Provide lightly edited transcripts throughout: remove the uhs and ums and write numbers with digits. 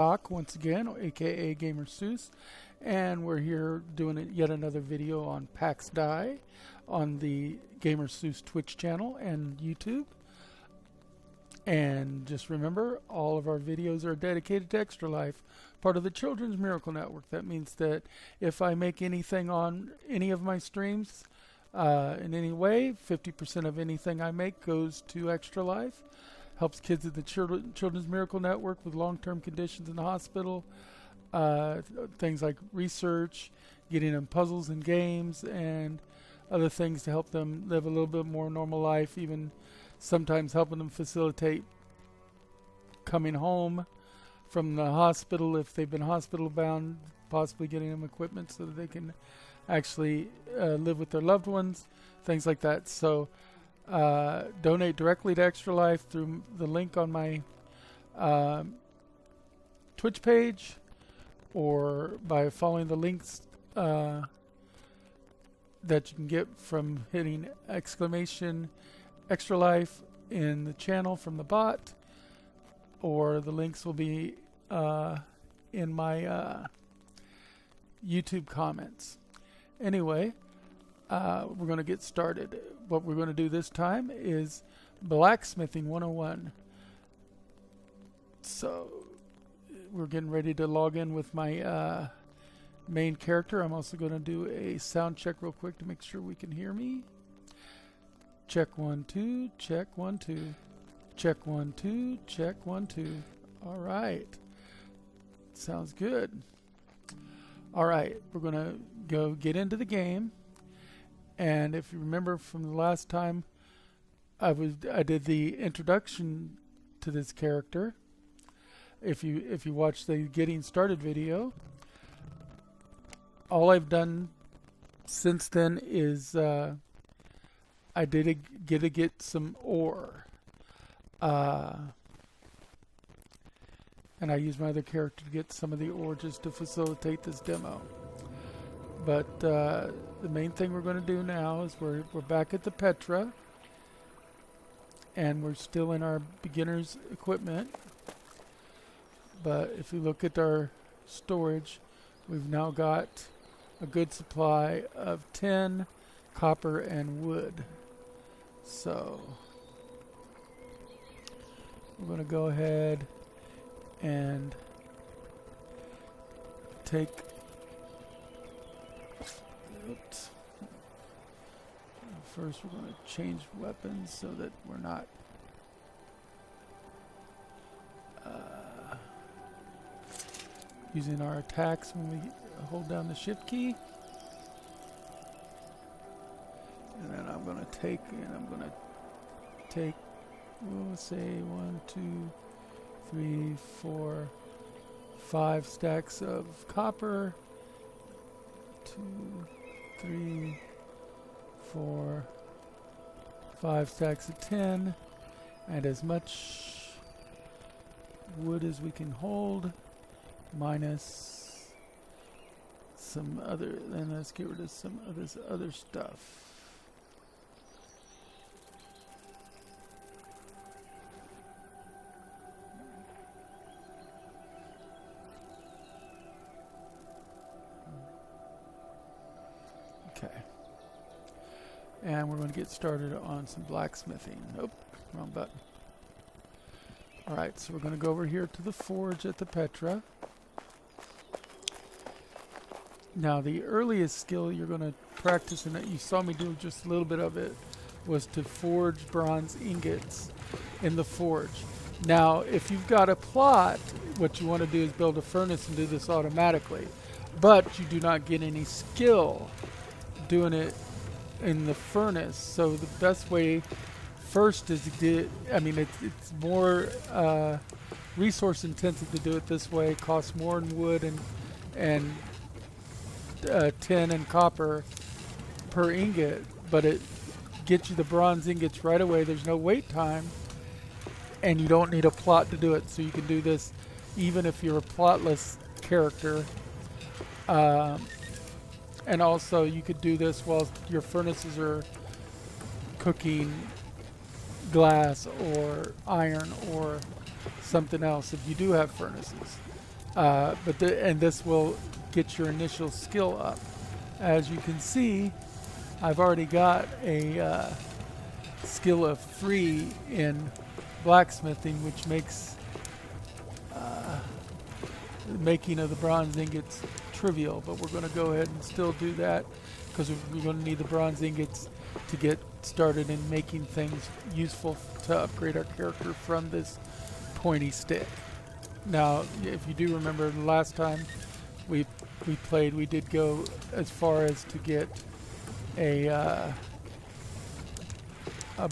Doc once again, aka Gamer Seuss, and we're here doing yet another video on Pax Dei on the Gamer Seuss Twitch channel and YouTube. And just remember, all of our videos are dedicated to Extra Life, part of the Children's Miracle Network. That means that if I make anything on any of my streams in any way, 50% of anything I make goes to Extra Life. Helps kids at the Children's Miracle Network with long-term conditions in the hospital, things like research, getting them puzzles and games, and other things to help them live a little bit more normal life, even sometimes helping them facilitate coming home from the hospital if they've been hospital bound, possibly getting them equipment so that they can actually live with their loved ones, things like that. So donate directly to Extra Life through the link on my Twitch page, or by following the links that you can get from hitting exclamation Extra Life in the channel from the bot, or the links will be in my YouTube comments. Anyway, we're going to get started. What we're going to do this time is Blacksmithing 101. So we're getting ready to log in with my main character. I'm also going to do a sound check real quick to make sure we can hear me. Check 1 2, check 1 2, check 1 2, check 1 2. All right, sounds good. All right, we're going to go get into the game. And if you remember from the last time I did the introduction to this character, if you watch the getting started video, all I've done since then is I did get some ore, and I used my other character to get some of the ore just to facilitate this demo. But the main thing we're going to do now is we're back at the Petra, and we're still in our beginner's equipment. But if you look at our storage, we've now got a good supply of tin, copper, and wood. So we're going to go ahead and take... Oops. First, we're going to change weapons so that we're not using our attacks when we hold down the shift key. And then I'm going to take, we'll say 1, 2, 3, 4, 5 stacks of copper. 2, 3, 4, 5 stacks of tin, and as much wood as we can hold, minus some other, then let's get rid of some of this other stuff. Okay. And we're going to get started on some blacksmithing. Nope, wrong button. Alright, so we're going to go over here to the forge at the Petra. Now, the earliest skill you're going to practice, and that you saw me do just a little bit of it, was to forge bronze ingots in the forge. Now, if you've got a plot, what you want to do is build a furnace and do this automatically. But you do not get any skill doing it in the furnace. So the best way first is to do, it's more resource intensive to do it this way. It costs more in wood and tin and copper per ingot, but it gets you the bronze ingots right away. There's no wait time, and you don't need a plot to do it. So you can do this even if you're a plotless character. And also you could do this while your furnaces are cooking glass or iron or something else if you do have furnaces. And this will get your initial skill up. As you can see, I've already got a skill of 3 in blacksmithing, which makes the making of the bronze ingots trivial, but we're going to go ahead and still do that because we're going to need the bronze ingots to get started in making things useful to upgrade our character from this pointy stick. Now, if you do remember the last time we played, we did go as far as to get a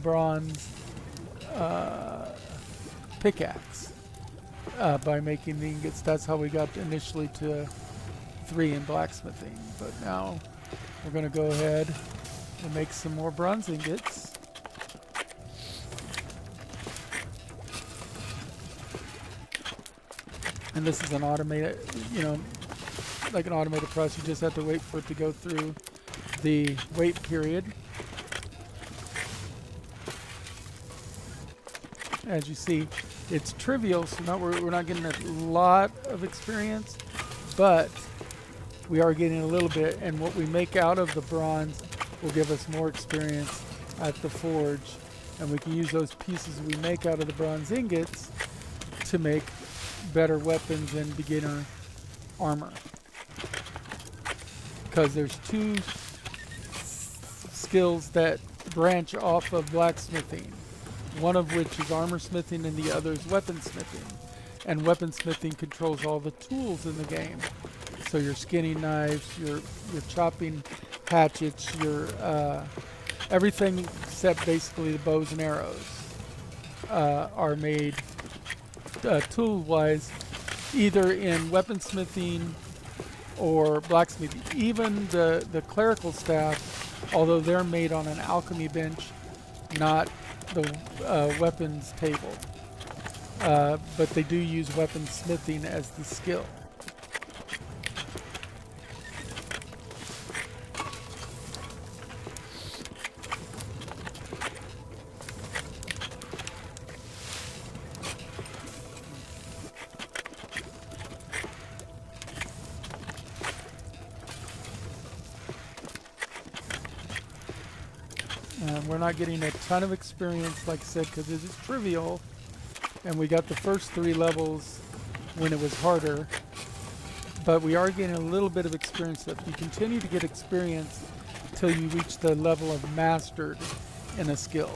bronze pickaxe by making the ingots. That's how we got initially to 3 in blacksmithing. But now we're going to go ahead and make some more bronze ingots. And this is an automated, like an automated process. You just have to wait for it to go through the wait period. As you see, it's trivial, so we're not getting a lot of experience, but we are getting a little bit, and what we make out of the bronze will give us more experience at the forge, and we can use those pieces we make out of the bronze ingots to make better weapons and beginner armor. Because there's 2 skills that branch off of blacksmithing, one of which is armor smithing and the other is weaponsmithing. And weaponsmithing controls all the tools in the game. So your skinning knives, your chopping hatchets, your everything except basically the bows and arrows are made tool-wise either in weaponsmithing or blacksmithing. Even the clerical staff, although they're made on an alchemy bench, not the weapons table, but they do use weaponsmithing as the skill. We're not getting a ton of experience, like I said, because it is trivial, and we got the first 3 levels when it was harder, but we are getting a little bit of experience. That you continue to get experience till you reach the level of mastered in a skill.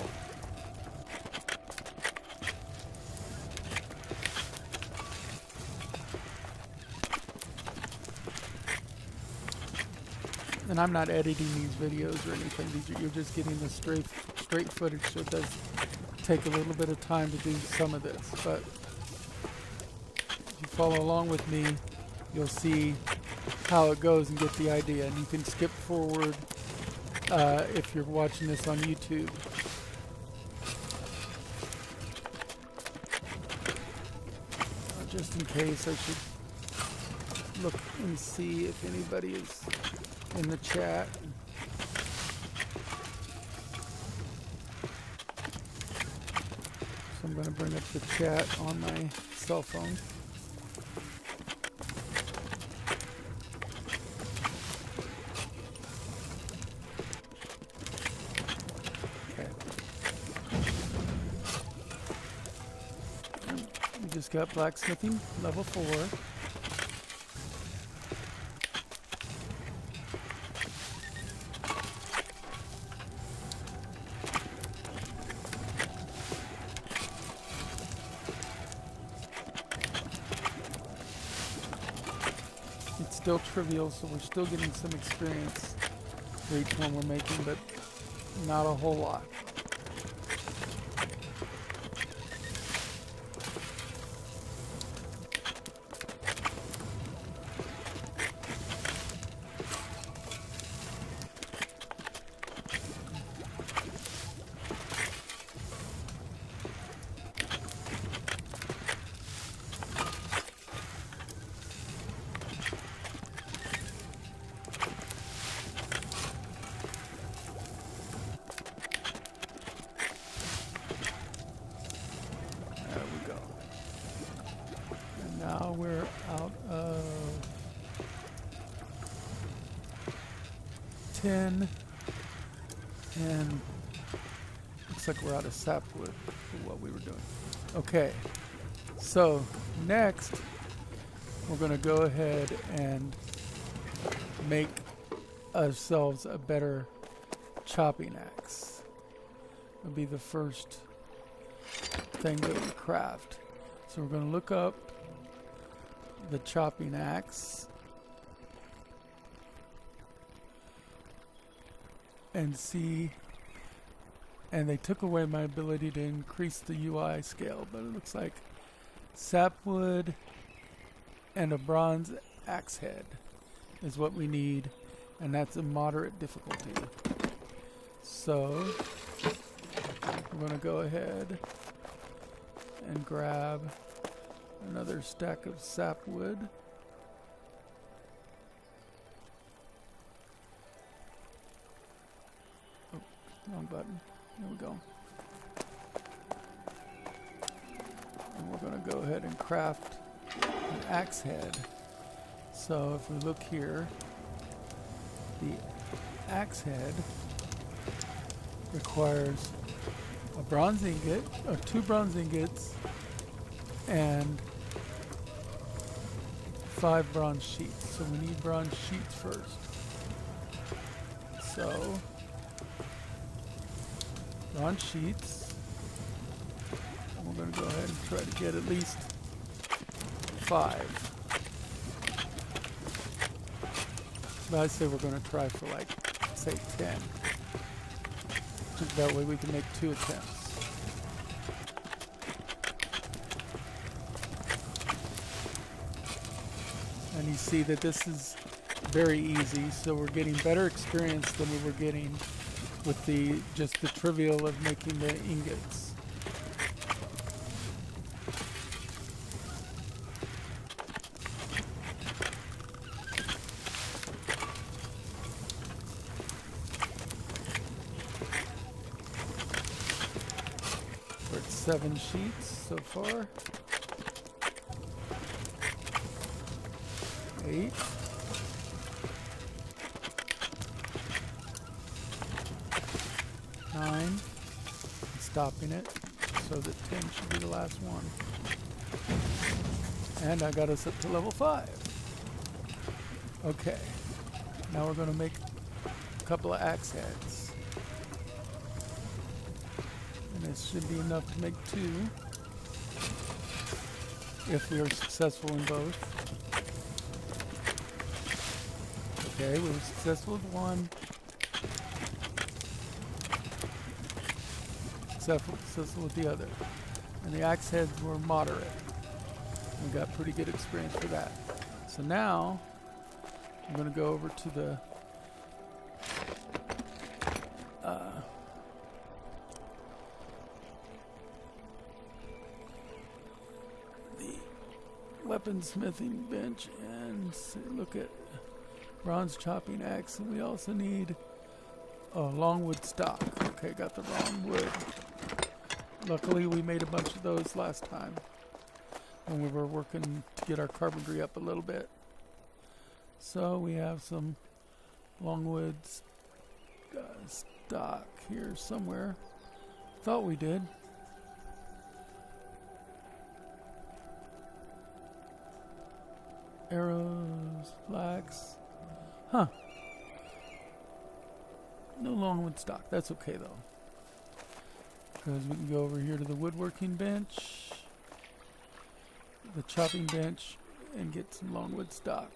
And I'm not editing these videos or anything. You're just getting the straight footage, so it does take a little bit of time to do some of this. But if you follow along with me, you'll see how it goes and get the idea. And you can skip forward if you're watching this on YouTube. Just in case, I should look and see if anybody is in the chat. So I'm going to bring up the chat on my cell phone. Okay. We just got blacksmithing level 4. Still trivial, so we're still getting some experience for each one we're making, but not a whole lot. out of 10, and looks like we're out of sapwood for what we were doing. Okay, so next we're going to go ahead and make ourselves a better chopping axe. It'll be the first thing that we craft. So we're going to look up the chopping axe and see, and they took away my ability to increase the UI scale, but it looks like sapwood and a bronze axe head is what we need, and that's a moderate difficulty. So we're going to go ahead and grab another stack of sapwood. Oh, wrong button. There we go. And we're going to go ahead and craft an axe head. So if we look here, the axe head requires a bronze ingot, or 2 bronze ingots, and 5 bronze sheets. So we need bronze sheets first. So bronze sheets. And we're going to go ahead and try to get at least 5. But I'd say we're going to try for, like, say 10. That way we can make 2 attempts. And you see that this is very easy, so we're getting better experience than we were getting with the just the trivial of making the ingots. We're at 7 sheets so far. 8. 9. Stopping it, so that 10 should be the last one. And I got us up to level 5. Okay, now we're going to make a couple of axe heads. And this should be enough to make 2, if we are successful in both. Okay, we were successful with 1. Successful with the other. And the axe heads were moderate. We got pretty good experience for that. So now, I'm going to go over to the weaponsmithing bench and look at bronze chopping axe, and we also need a longwood stock. Okay, got the wrong wood. Luckily we made a bunch of those last time when we were working to get our carpentry up a little bit. So we have some longwood stock here somewhere. Thought we did. Arrows, flax. Huh. No longwood stock. That's okay though. Because we can go over here to the woodworking bench, the chopping bench, and get some longwood stock.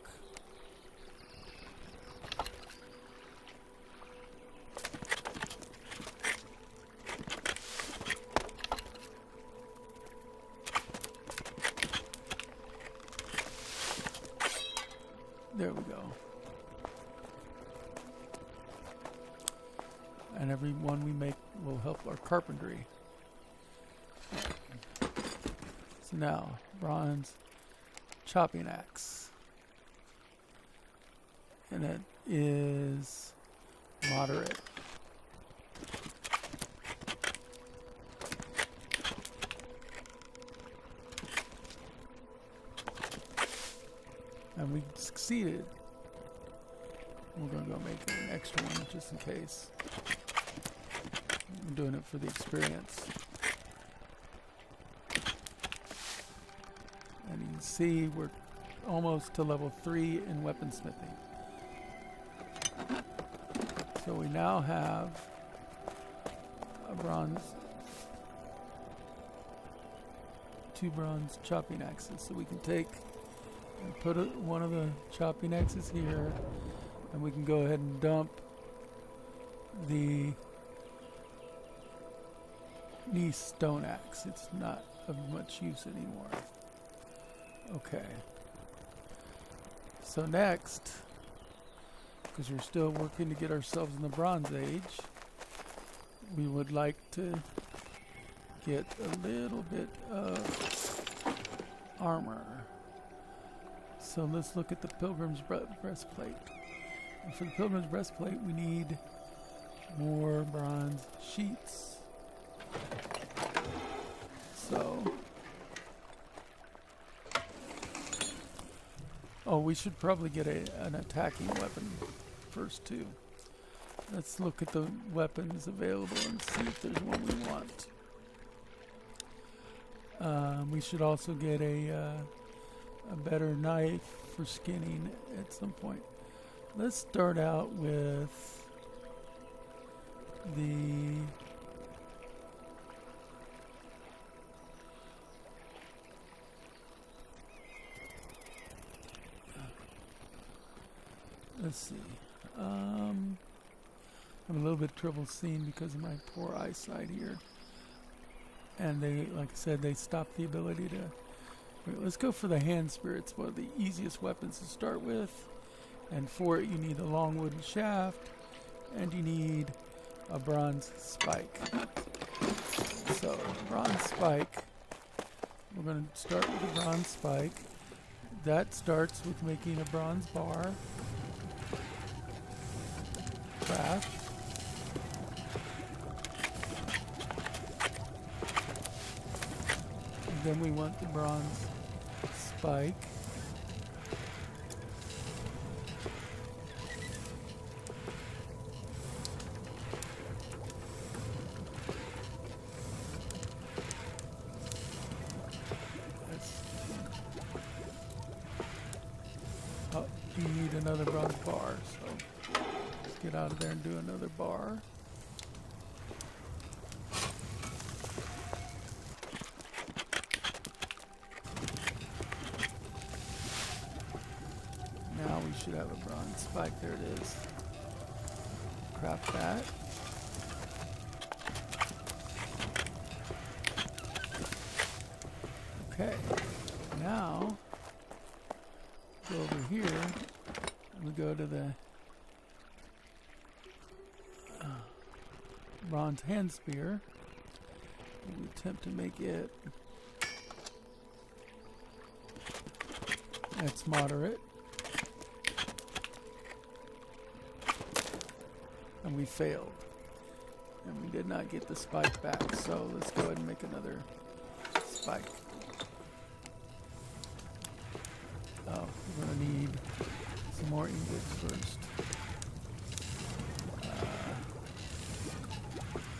There we go. And every one we make will help our carpentry. So now, bronze chopping axe. And it is moderate. And we succeeded. We're going to go make an extra one just in case. I'm doing it for the experience. And you can see we're almost to level 3 in weaponsmithing. So we now have a bronze, 2 bronze chopping axes. So we can take and put one of the chopping axes here, and we can go ahead and dump the knee stone axe. It's not of much use anymore. Okay. So next, because we're still working to get ourselves in the Bronze Age, we would like to get a little bit of armor. So let's look at the Pilgrim's breastplate. And for the Pilgrim's breastplate, we need more bronze sheets. So, oh, we should probably get an attacking weapon first too. Let's look at the weapons available and see if there's one we want. We should also get a better knife for skinning at some point. Let's start out with the let's see. I'm a little bit trouble seeing because of my poor eyesight here. And they, like I said, they stop the ability to... Wait, let's go for the hand spear. It's one of the easiest weapons to start with. And for it, you need a long wooden shaft, and you need a bronze spike. So, bronze spike. We're going to start with a bronze spike. That starts with making a bronze bar. Craft. And then we want the bronze spike. Oh, you need another bronze bar, so let's get out of there and do another bar. Now we should have a bronze spike. There it is. Craft that. Okay. Now go over here and we go to the bronze hand spear. We attempt to make it. That's moderate. And we failed. And we did not get the spike back, so let's go ahead and make another spike. Oh, we're going to need some more ingots first.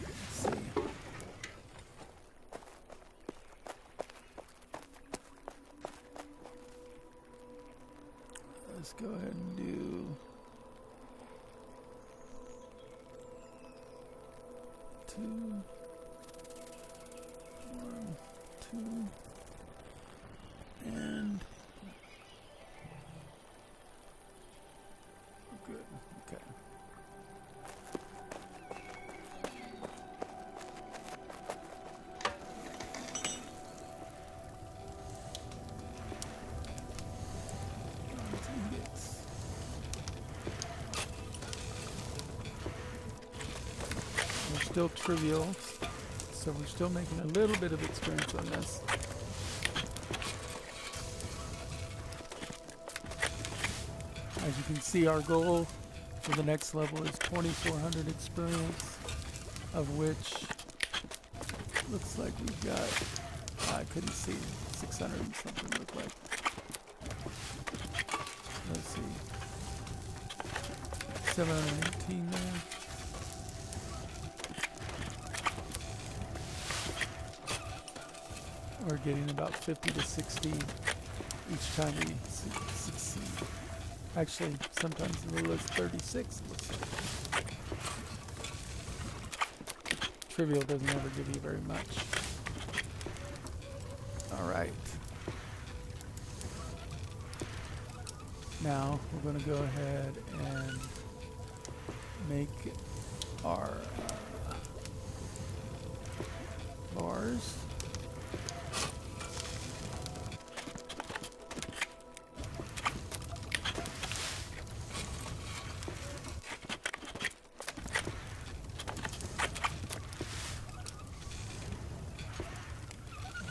Let's see. Let's go ahead and do 2, 1, 2, and good. Okay. We're still trivial, so we're still making a little bit of experience on this. As you can see, our goal for the next level is 2,400 experience, of which looks like we've got, I couldn't see, 600 and something look like. 718 there. We're getting about 50 to 60 each time we succeed. Actually, sometimes as little as 36. Looks like. Trivial doesn't ever give you very much. All right. Now we're going to go ahead and make our bars.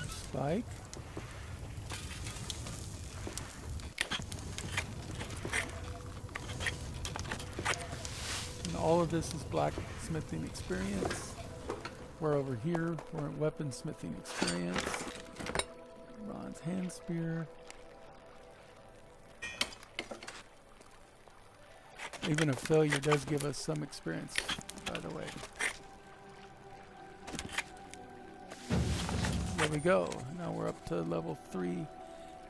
Spike. And all of this is blacksmithing experience. We're over here, we're in weaponsmithing experience. Bronze hand spear. Even a failure does give us some experience, by the way. There we go. Now we're up to level 3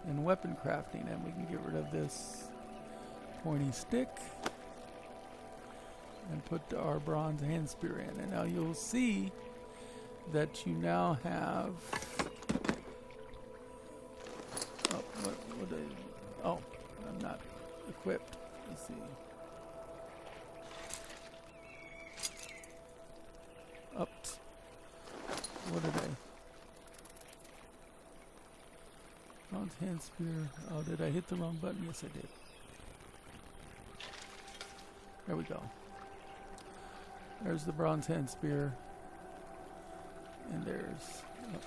in weapon crafting, and we can get rid of this pointy stick and put our bronze hand spear in. And now you'll see that you now have... Oh, I'm not equipped. Let's see. Oops. What did I... Bronze hand spear. Oh, did I hit the wrong button? Yes, I did. There we go. There's the bronze hand spear. And there's... Oh.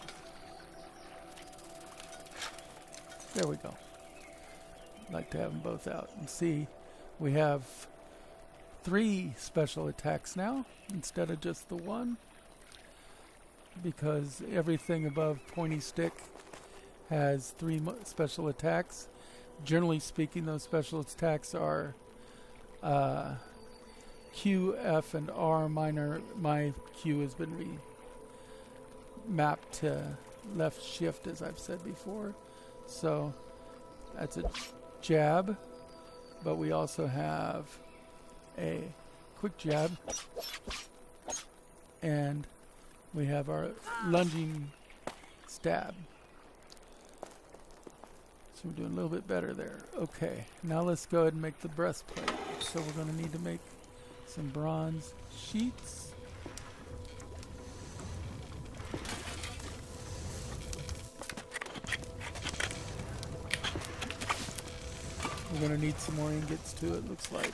There we go. I'd like to have them both out. And see, we have 3 special attacks now instead of just the 1. Because everything above pointy stick has 3 special attacks. Generally speaking, those special attacks are Q, F, and R. My Q has been mapped to left shift, as I've said before. So that's a jab, but we also have a quick jab, and we have our lunging stab. So we're doing a little bit better there. Okay, now let's go ahead and make the breastplate. So we're going to need to make some bronze sheets. We're going to need some more ingots too, it looks like.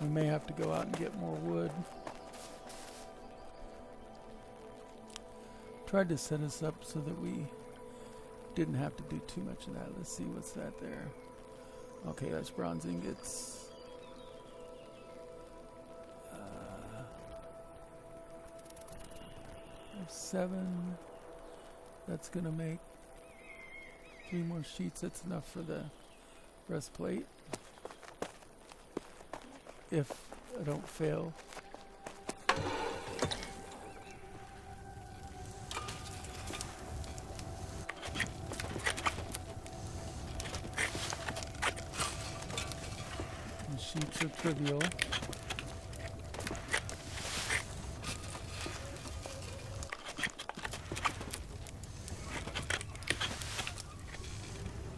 We may have to go out and get more wood. Tried to set us up so that we didn't have to do too much of that. Let's see what's that there. Okay, that's bronze ingots. 7. That's going to make 3 more sheets. That's enough for the breastplate. If I don't fail. And sheets are trivial.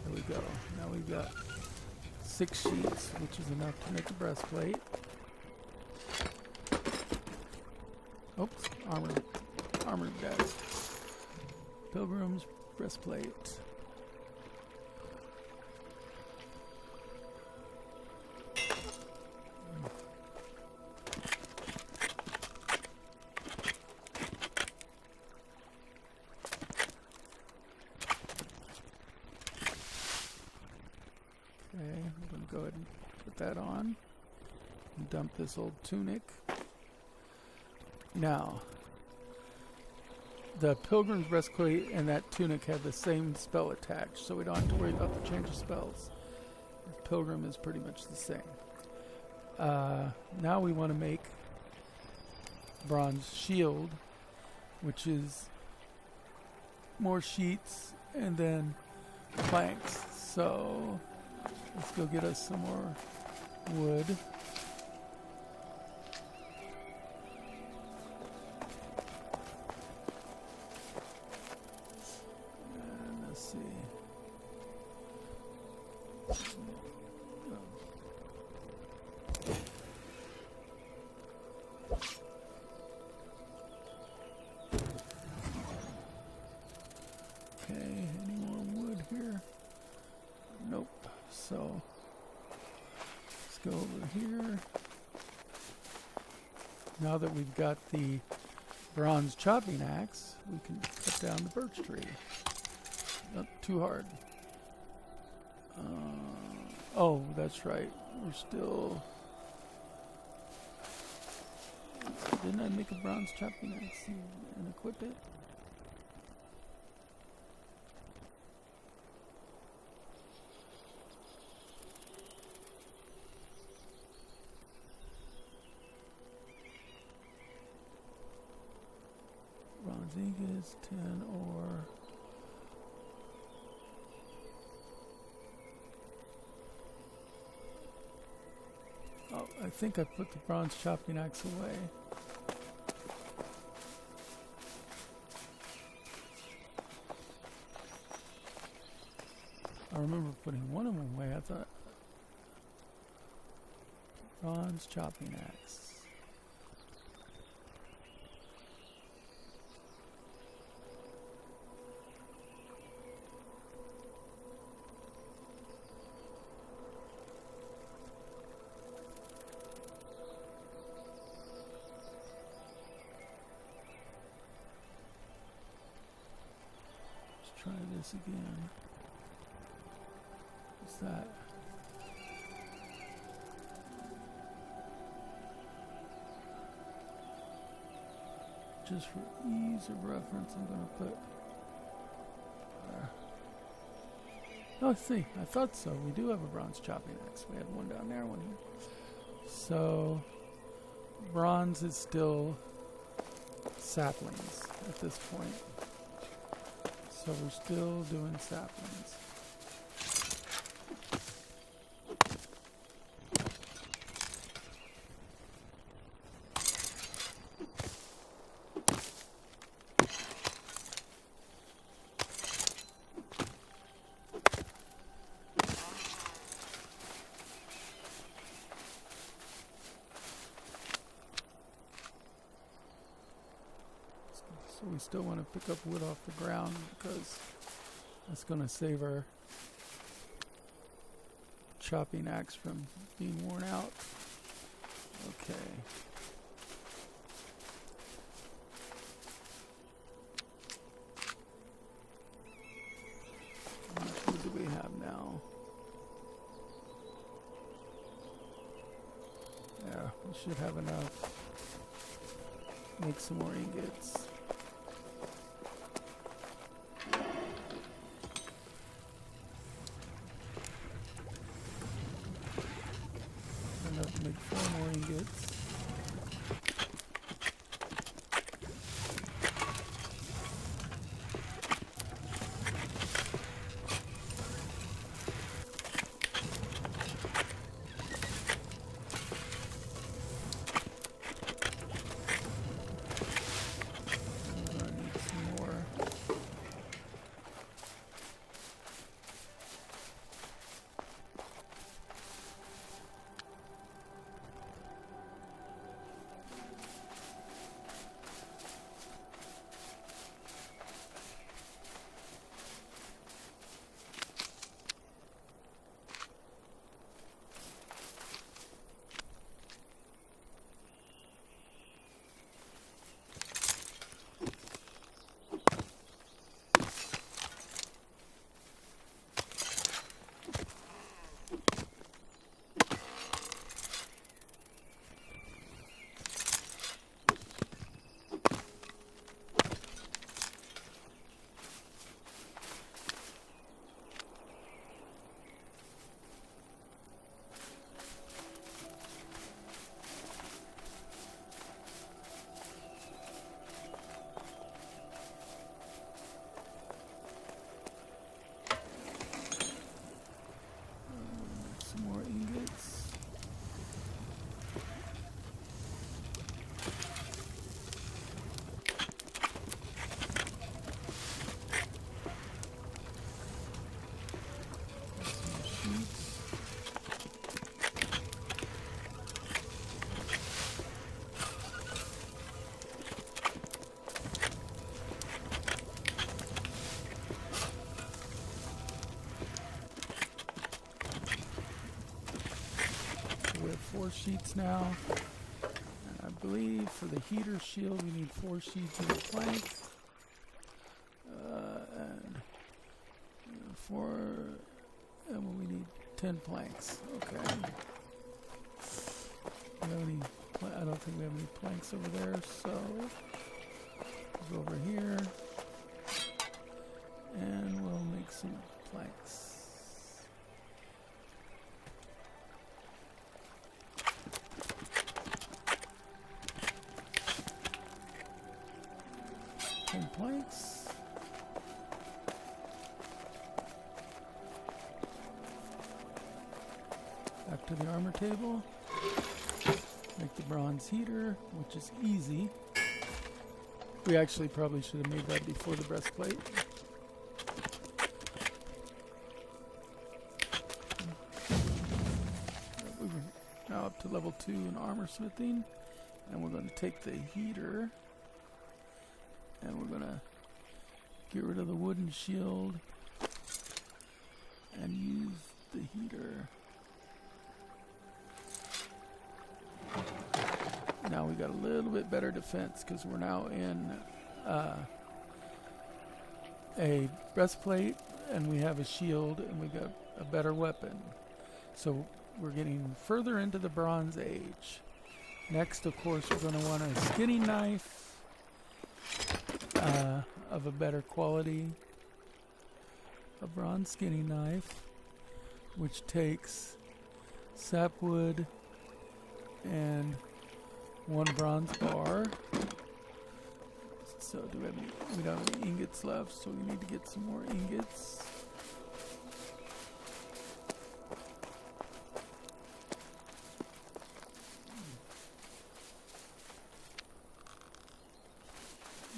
There we go. Now we've got 6 sheets, which is enough to make a breastplate. Oops, armor guys. Pilgrim's breastplate. Okay, I'm going to go ahead and put that on. Dump this old tunic. Now, the pilgrim's breastplate and that tunic have the same spell attached, so we don't have to worry about the change of spells. The pilgrim is pretty much the same. Now we want to make bronze shield, which is more sheets and then planks. So let's go get us some more wood. And let's see. Okay, any more wood here? Nope. So let's go over here. Now that we've got the bronze chopping axe, we can cut down the birch tree. Not too hard. Oh, that's right. We're still... Didn't I make a bronze chopping axe and equip it? Bronze ingots, 10 ore. Oh, I think I put the bronze chopping axe away. I remember putting one of them away. I thought bronze chopping axe. Let's try this again. What's that? Just for ease of reference, I'm going to put... oh, see, I thought so. We do have a bronze chopping axe. We had one down there, one here. So, bronze is still saplings at this point. So we're still doing saplings. So we still want to pick up wood off the ground because that's going to save our chopping axe from being worn out. Okay. How much wood do we have now? Yeah, we should have enough. Make some more ingots. Enough to make 4 more ingots. 4 sheets now. And I believe for the heater shield we need 4 sheets of plank. And 4, and we need 10 planks. Okay. Do we have any I don't think we have any planks over there, so go over here and we'll make some planks. Planks. Back to the armor table. Make the bronze heater, which is easy. We actually probably should have made that before the breastplate. We're now up to level 2 in armor smithing, and we're going to take the heater and we're going to get rid of the wooden shield and use the heater. Now we got a little bit better defense because we're now in a breastplate and we have a shield and we got a better weapon. So we're getting further into the Bronze Age. Next, of course, we're going to want a skinning knife of a better quality. A bronze skinning knife, which takes sapwood and 1 bronze bar. So do we have any, we don't have any ingots left, so we need to get some more ingots.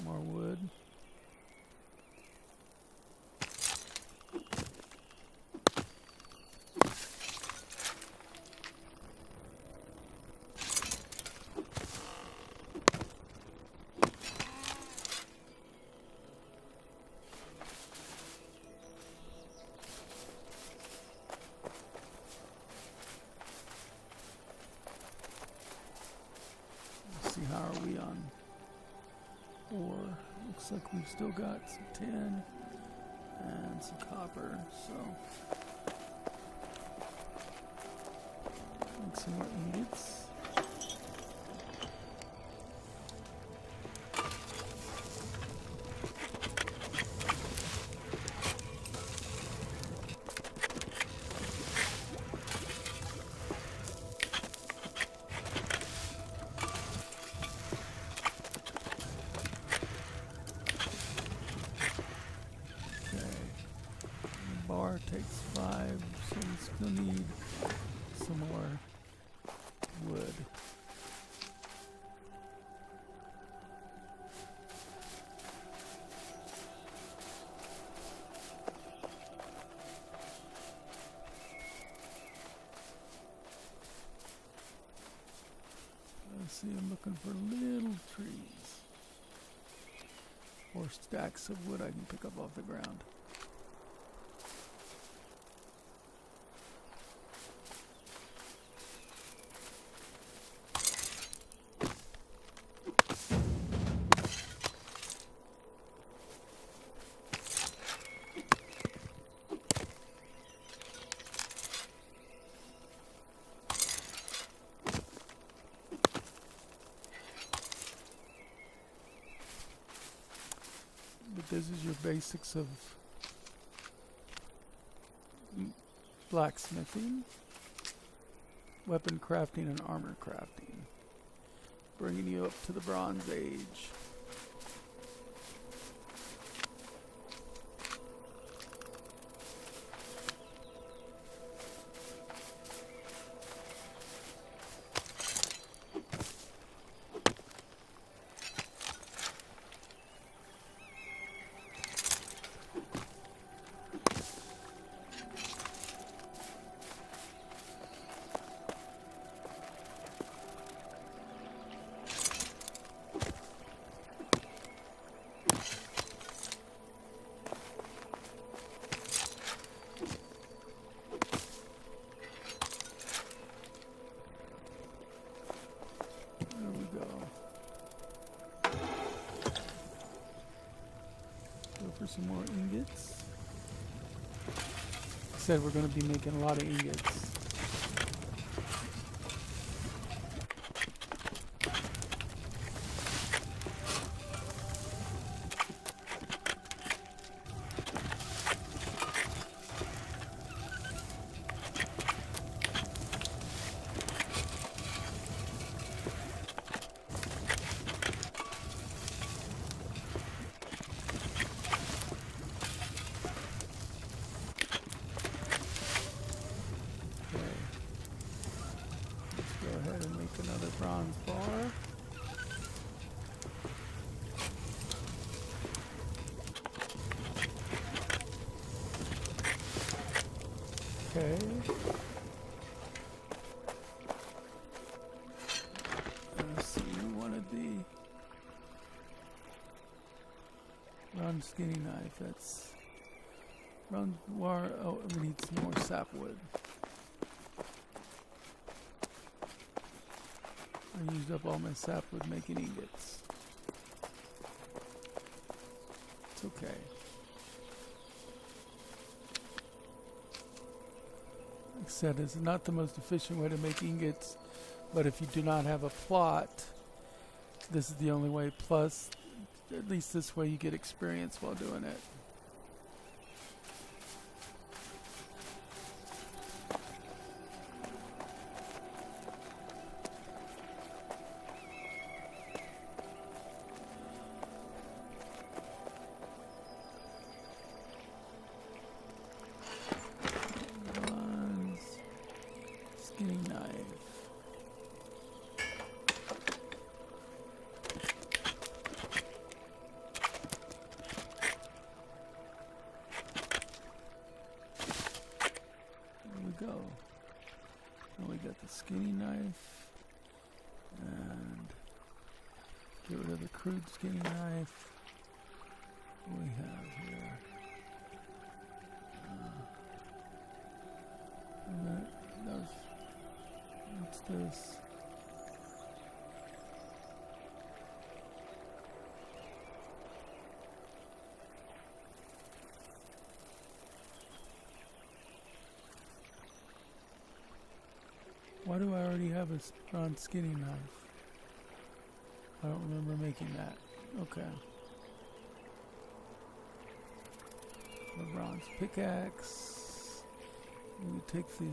More wood. See, how are we on ore? Looks like we've still got some tin and some copper, so make some more ingots. Bar takes 5, so we still need some more wood. Let's see, I'm looking for little trees or stacks of wood I can pick up off the ground. But this is your basics of blacksmithing, weapon crafting, and armor crafting, bringing you up to the Bronze Age. some more ingots. Said we're going to be making a lot of ingots. Another bronze bar. Okay. Let's see, we wanted the round skinny knife. That's round wire. Oh, we need some more sapwood. I used up all my sapwood making ingots. It's okay. Like I said, it's not the most efficient way to make ingots, but if you do not have a plot, this is the only way. Plus, at least this way you get experience while doing it. Skinny knife. There we go. Now we got the skinny knife. And get rid of the crude skinny knife. What do we have here? What's this? Why do I already have a bronze skinny knife? I don't remember making that. Okay. A bronze pickaxe. We take the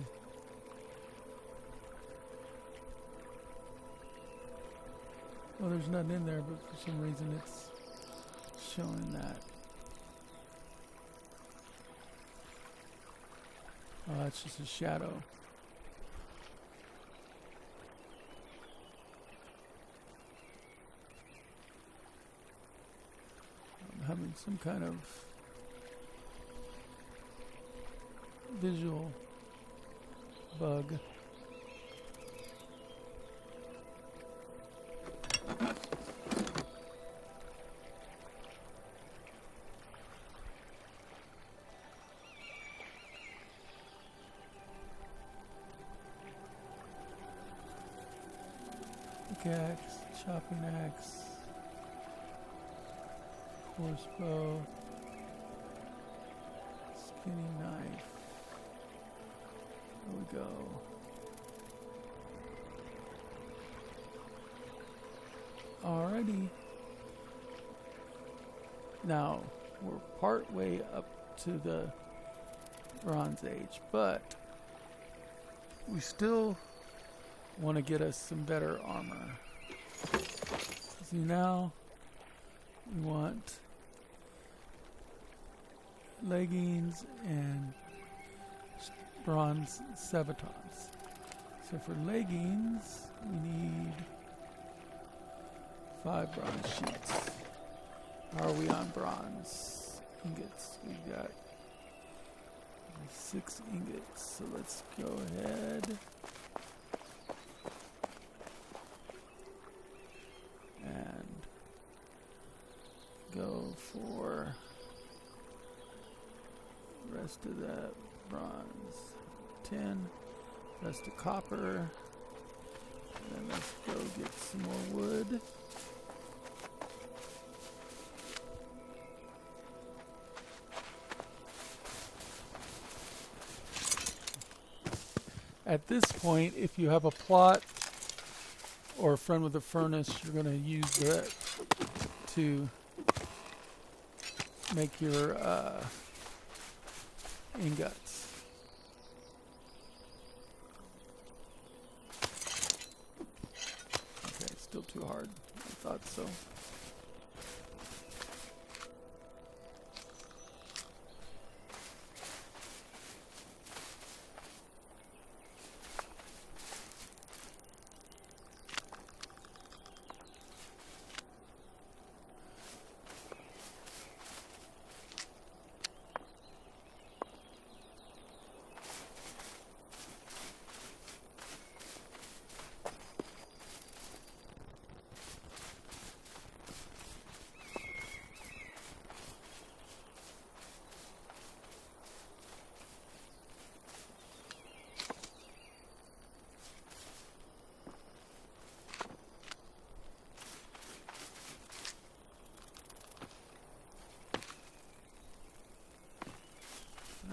well, there's nothing in there, but for some reason it's showing that. Oh, that's just a shadow. I'm having some kind of visual bug. Pickaxe, chopping axe, crossbow, skinny knife. There we go. Alrighty. Now we're part way up to the Bronze Age, but we still want to get us some better armor. See, now we want leggings and bronze sabatons. So for leggings, we need 5 bronze sheets. How are we on bronze ingots? We've got 6 ingots. So let's go ahead and go for the rest of that bronze. 10, rest of copper, and then let's go get some more wood. At this point, if you have a plot or a friend with a furnace, you're going to use that to make your ingots. Okay, still too hard. I thought so.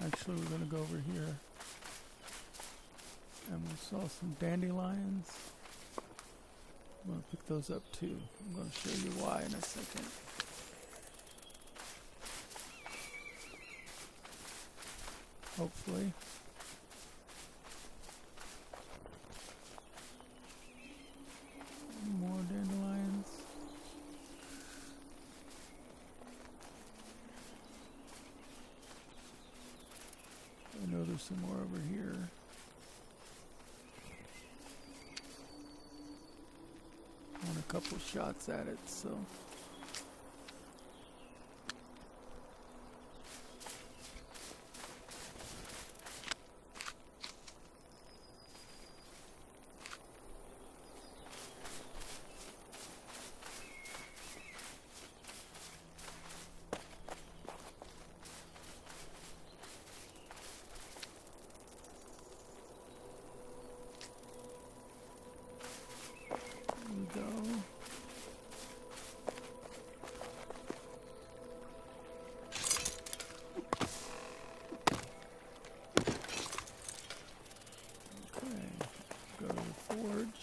Actually, we're going to go over here and we saw some dandelions. I'm going to pick those up too. I'm going to show you why in a second. Hopefully. More dandelions. I know there's some more over here. I want a couple shots at it, so. Go. Okay, go to the forge,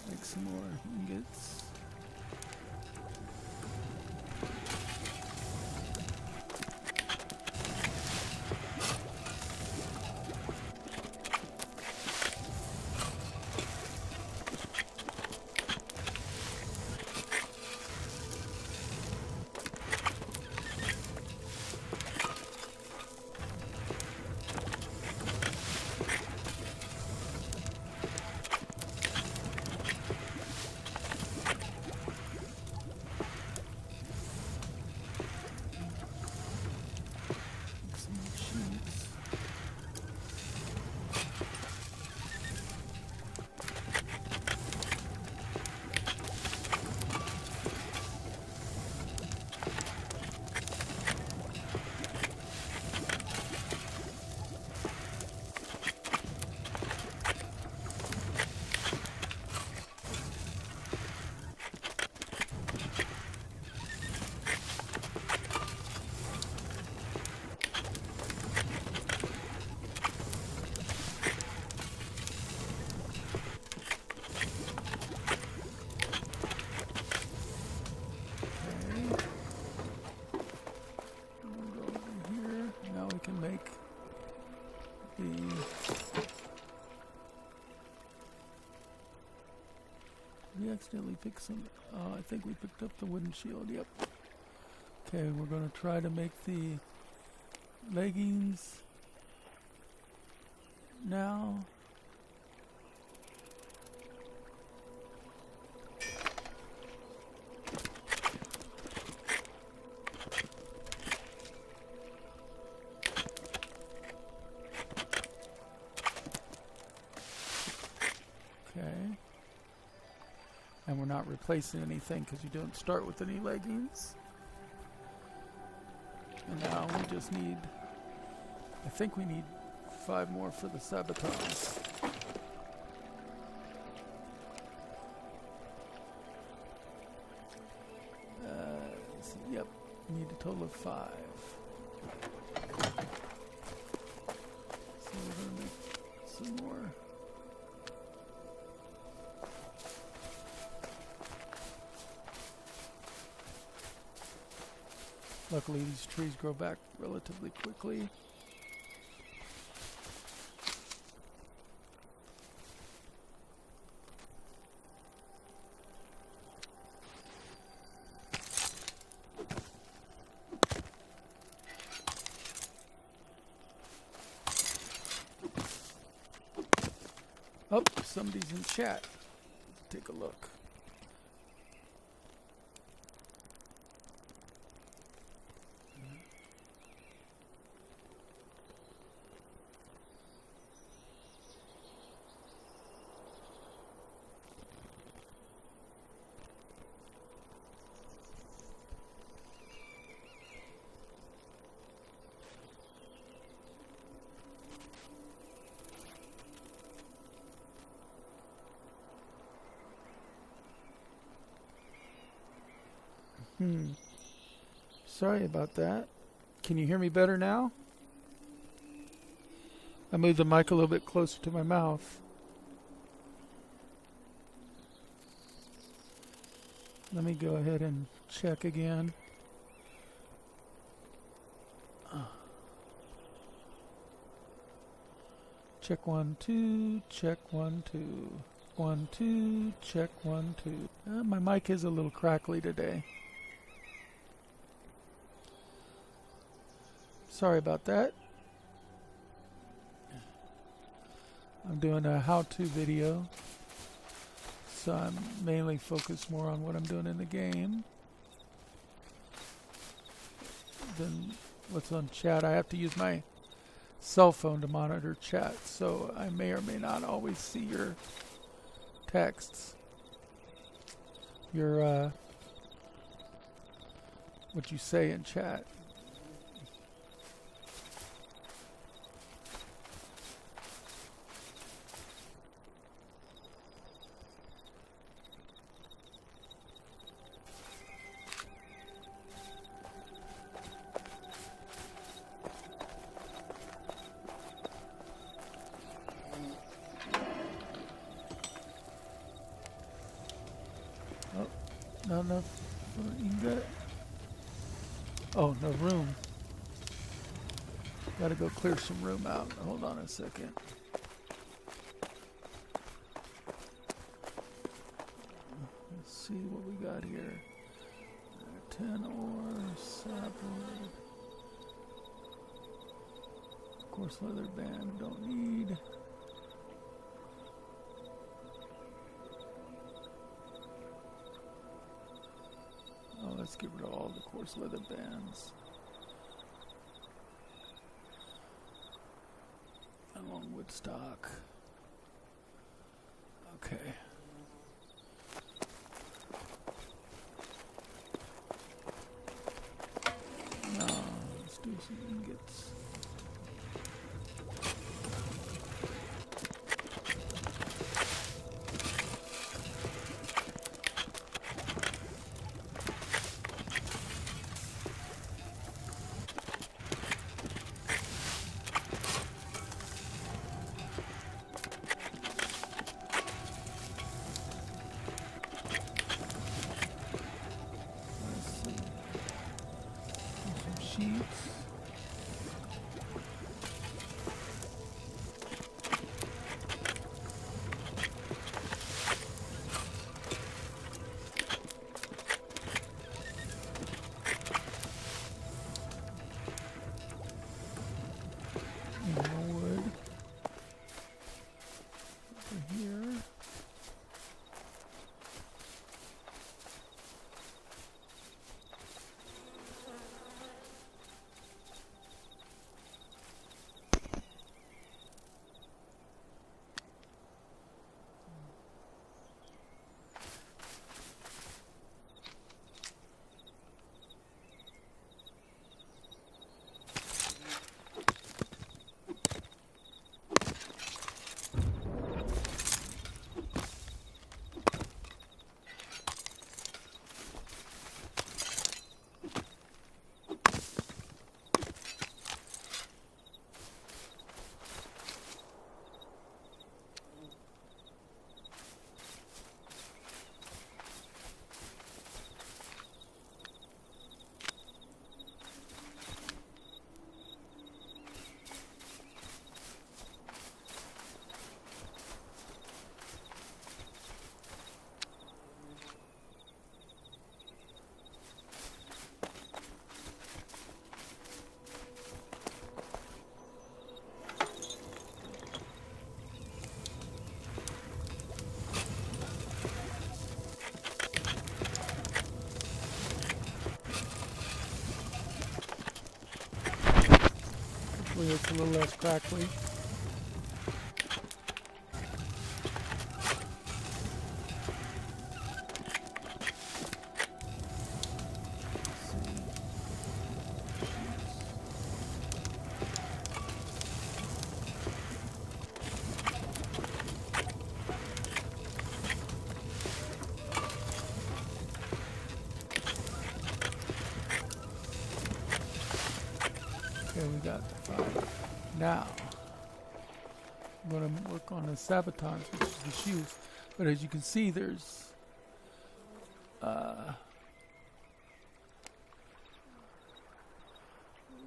make some more ingots. We accidentally picked some. I think we picked up the wooden shield. Yep. Okay, we're going to try to make the leggings now. Okay. And we're not replacing anything because you don't start with any leggings. And now we just need, I think we need 5 more for the sabotage. So yep, we need a total of 5. So we're going to make some more. Luckily, these trees grow back relatively quickly. Oh, somebody's in chat. Let's take a look. Sorry about that. Can you hear me better now? I moved the mic a little bit closer to my mouth. Let me go ahead and check again. Check 1, 2, check 1, 2. 1, 2, check 1, 2. My mic is a little crackly today. Sorry about that. I'm doing a how-to video, so I'm mainly focused more on what I'm doing in the game than what's on chat. I have to use my cell phone to monitor chat, so I may or may not always see your texts, your what you say in chat. Not enough. You got it. Oh, no room. Gotta go clear some room out. Hold on a second. Let's see what we got here. 10 ore, sapwood. Coarse leather band, don't need. Oh, let's get rid of all the coarse leather bands. And long wood stock. Okay. Now, let's do some ingots. here it's a little less crackly. Okay, we got 5. Now, I'm going to work on the sabatons, which is the shoes. But as you can see, there's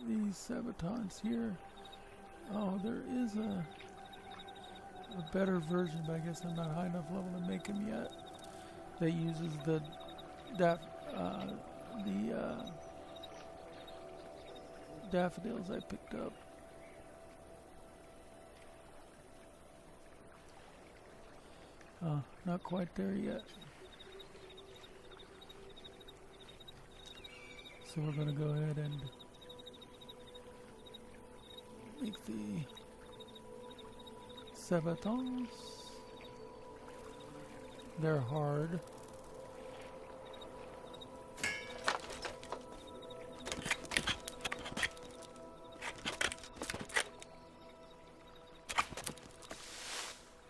these sabatons here. Oh, there is a better version, but I guess I'm not high enough level to make them yet. That uses the daffodils I picked up. Not quite there yet. So we're going to go ahead and make the sabatons. They're hard.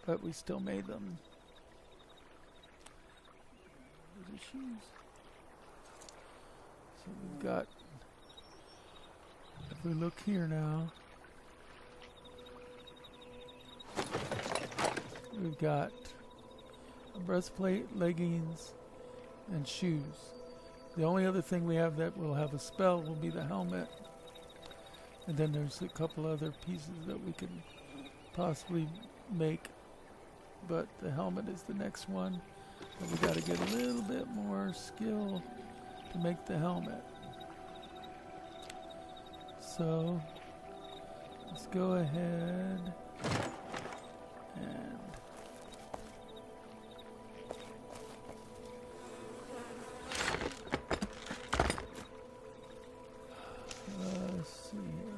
But we still made them. There's the shoes. So we've got, if we look here now, we've got a breastplate, leggings, and shoes. The only other thing we have that will have a spell will be the helmet. And then there's a couple other pieces that we can possibly make. But the helmet is the next one. But we got to get a little bit more skill to make the helmet. So let's go ahead and let's see here.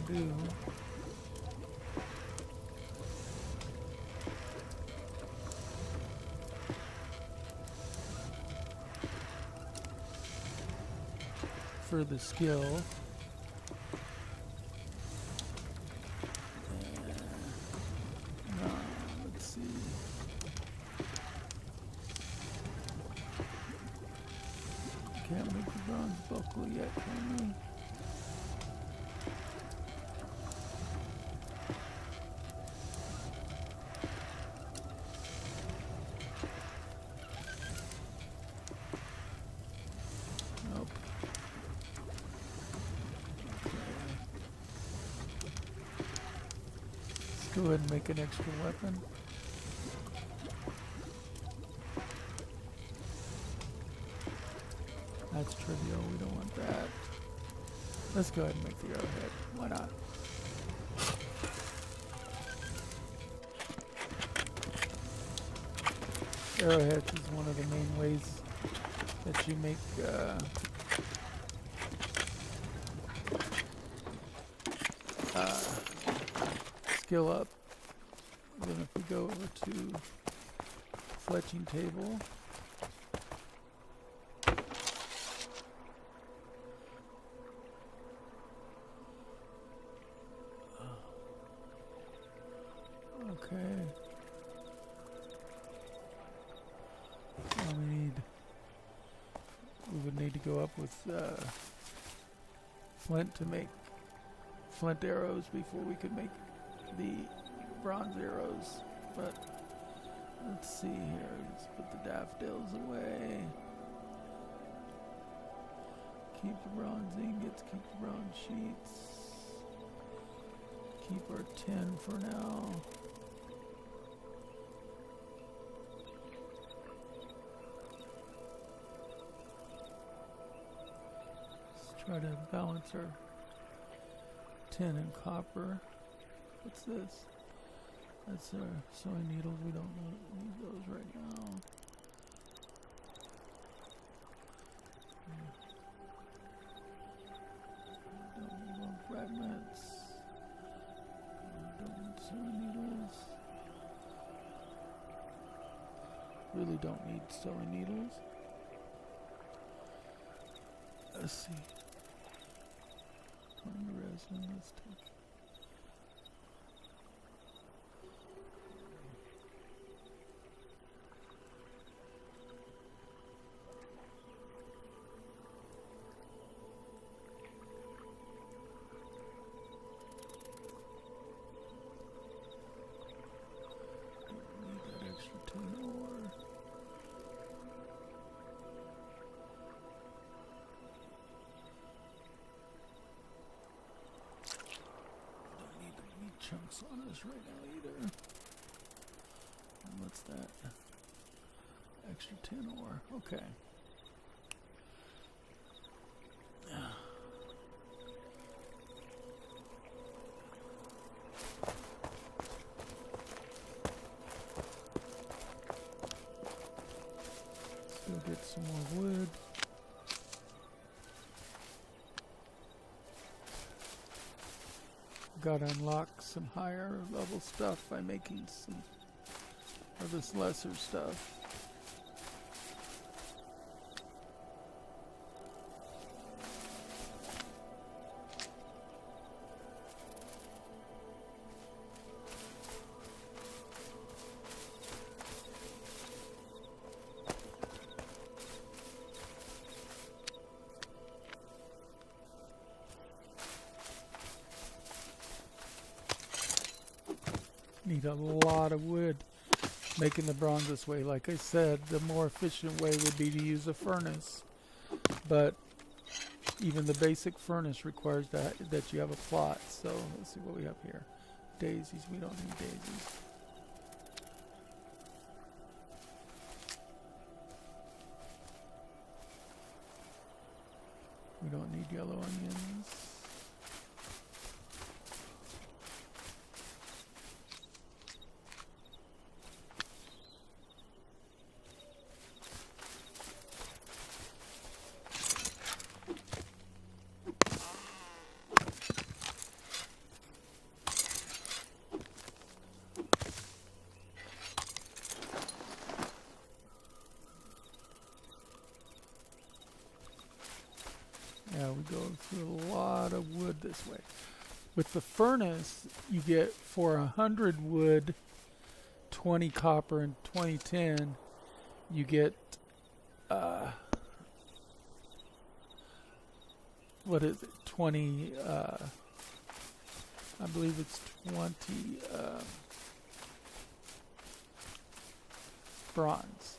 Do for the skill. Let's see. Can't make the bronze buckle yet, can we? Go ahead and make an extra weapon. That's trivial, we don't want that. Let's go ahead and make the arrowhead. Why not? Arrowheads is one of the main ways that you make skill up. Then if we go over to fletching table, okay. We would need to go up with flint to make flint arrows before we could make the bronze arrows. But let's see here. Let's put the daffodils away. Keep the bronze ingots, keep the bronze sheets. Keep our tin for now. Try to balance our tin and copper. What's this? That's our sewing needles. We don't need those right now. Don't need more fragments. Don't need sewing needles. Really don't need sewing needles. Let's see. Resin, let's take. Need that extra tin ore. Chunks on us right now either. And what's that? Extra tin ore. Okay. Let's go get some more wood. Gotta unlock some higher level stuff by making some of this lesser stuff. Need a lot of wood making the bronze this way. Like I said, the more efficient way would be to use a furnace, but even the basic furnace requires that you have a plot. So let's see what we have here. Daisies. We don't need daisies. We don't need yellow onions. Yeah, we go through a lot of wood this way. With the furnace, you get for 100 wood, 20 copper, and 20 tin. You get, what is it? 20, I believe it's 20 bronze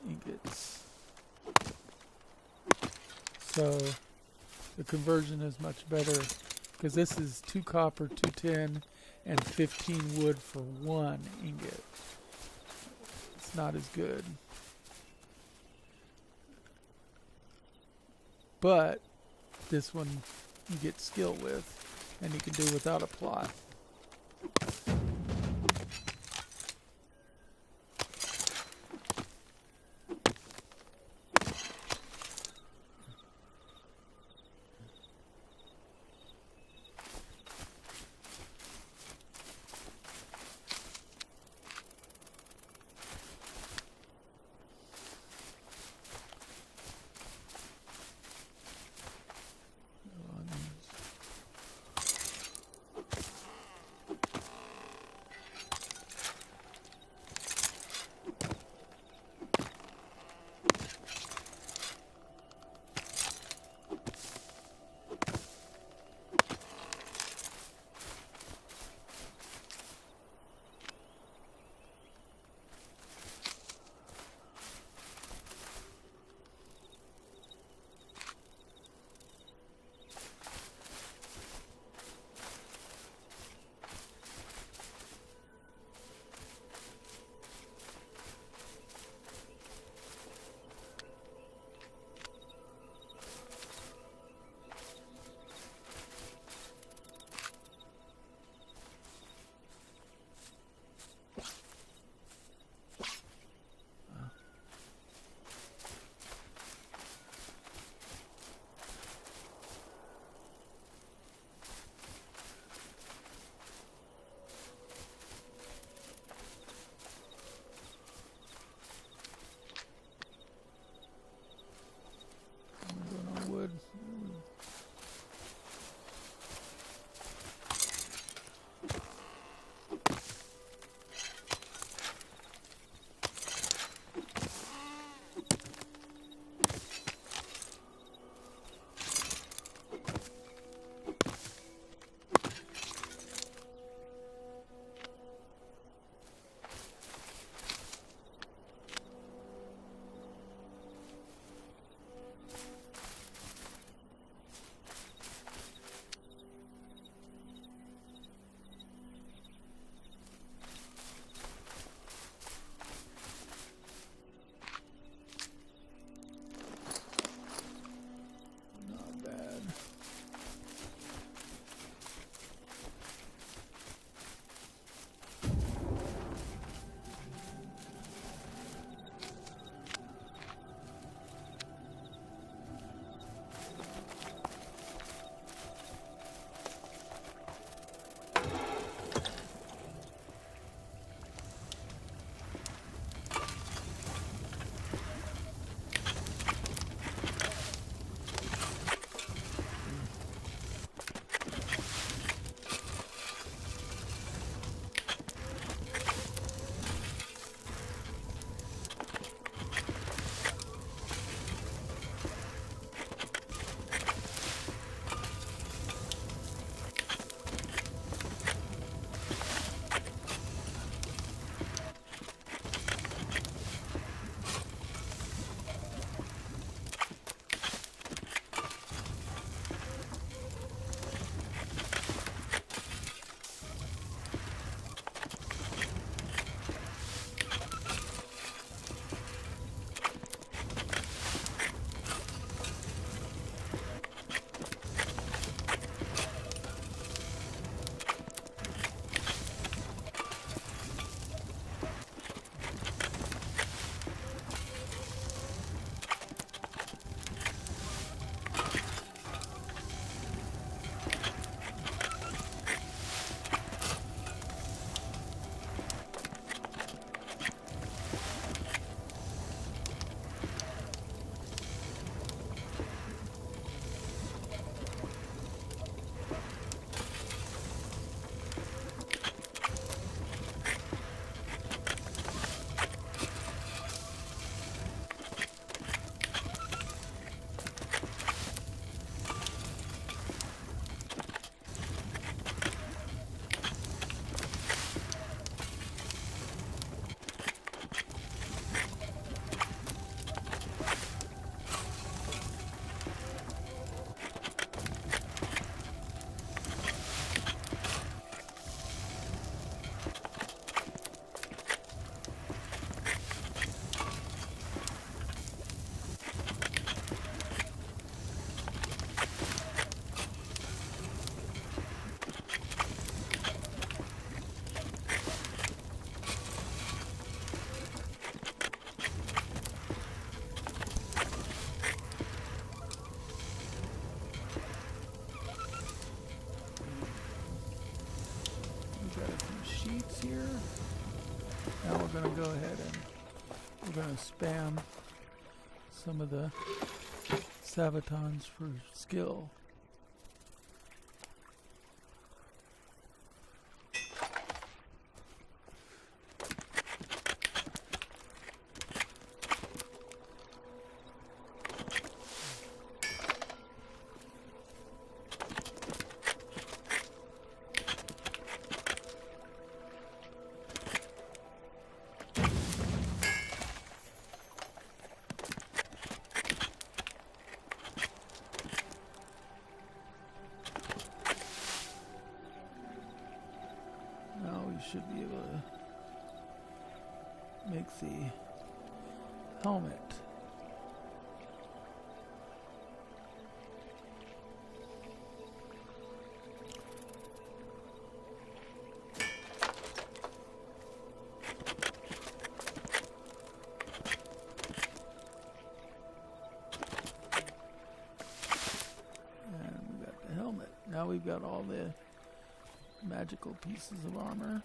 ingots. So the conversion is much better because this is 2 copper, 2 tin, and 15 wood for 1 ingot. It's not as good. But this one you get skill with, and you can do without a plot. going to spam some of the sabatons for skill. Should be able to make the helmet. And we got the helmet. Now we've got all the magical pieces of armor.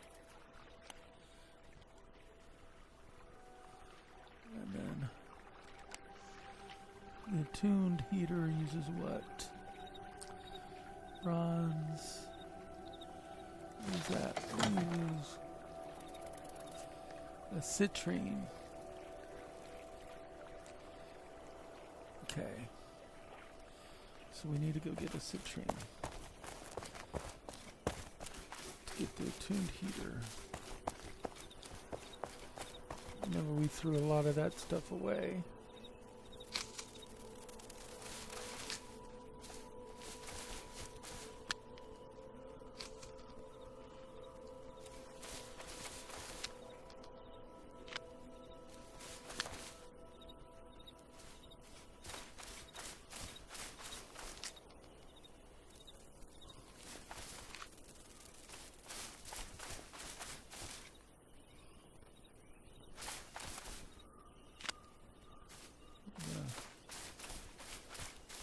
And then the attuned heater uses what? Bronze. What is that? We use a citrine. Okay. So we need to go get a citrine to get the attuned heater. Remember, we threw a lot of that stuff away.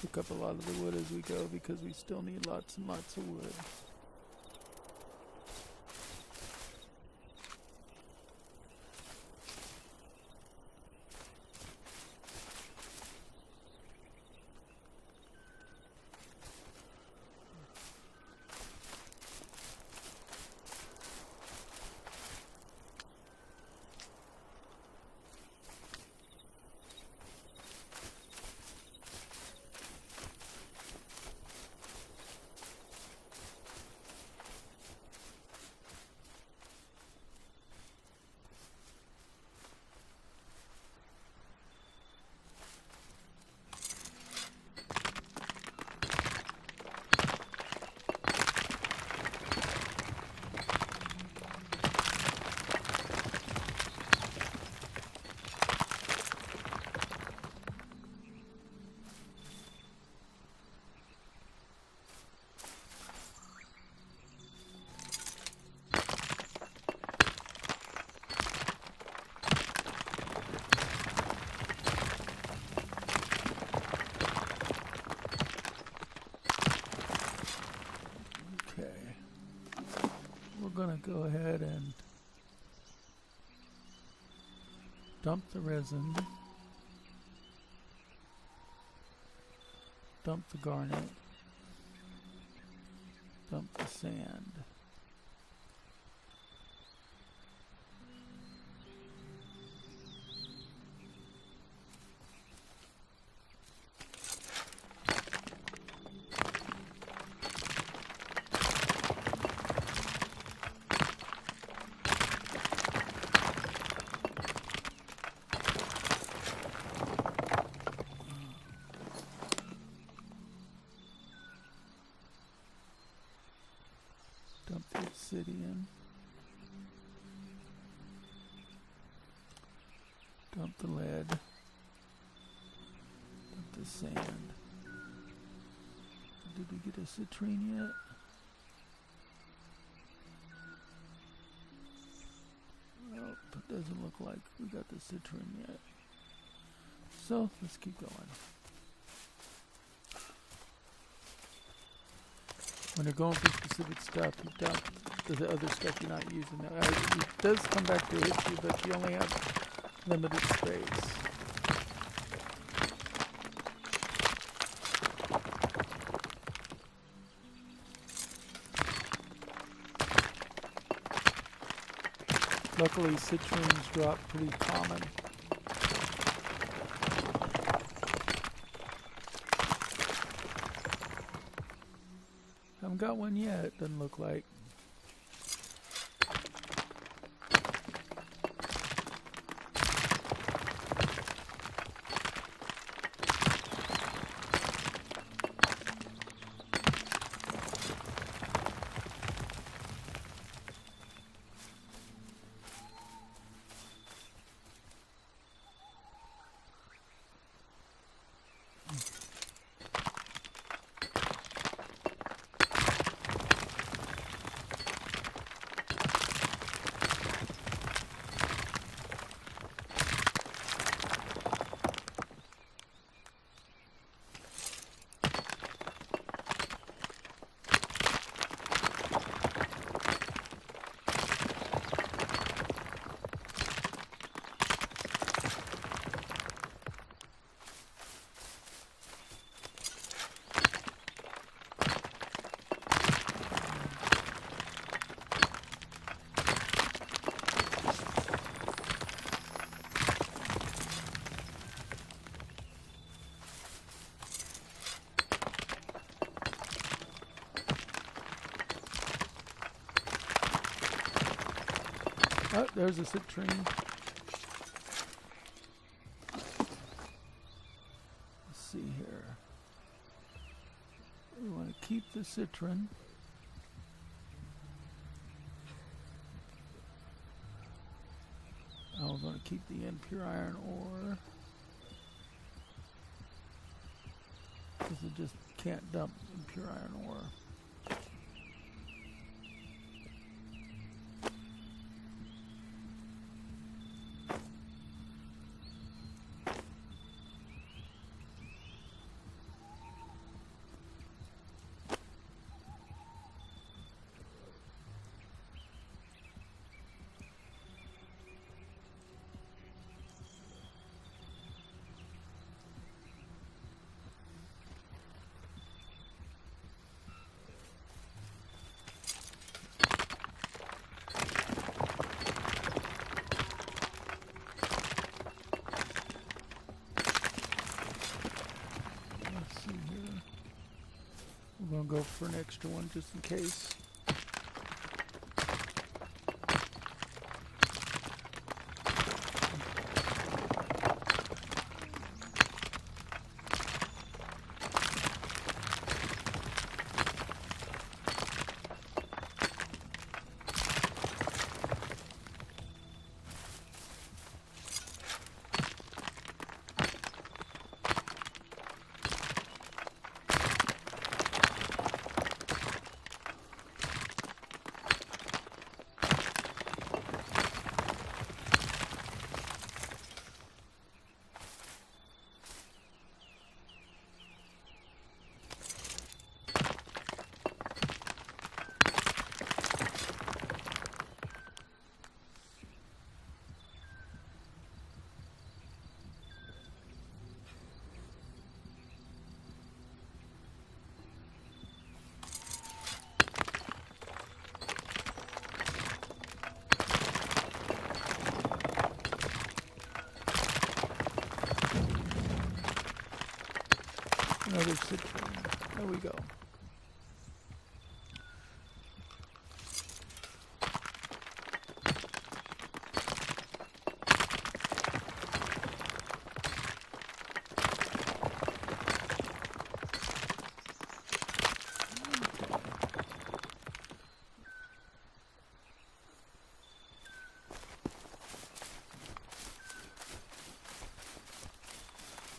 Pick up a lot of the wood as we go because we still need lots and lots of wood. Going to go ahead and dump the resin, dump the garnet, dump the sand. Dump the obsidian. Dump the lead. Dump the sand. Did we get a citrine yet? Nope, it doesn't look like we got the citrine yet. So let's keep going. When you're going for specific stuff, you dump the other stuff you're not using. It does come back to hit you, but you only have limited space. Luckily, citrines drop pretty common. Haven't got one yet, doesn't look like. Oh, there's a citrine. Let's see here. We want to keep the citrine. Oh, we're going to keep the impure iron ore. Because it just can't dump impure iron ore. We're going to go for an extra one just in case. Another citrine. There we go.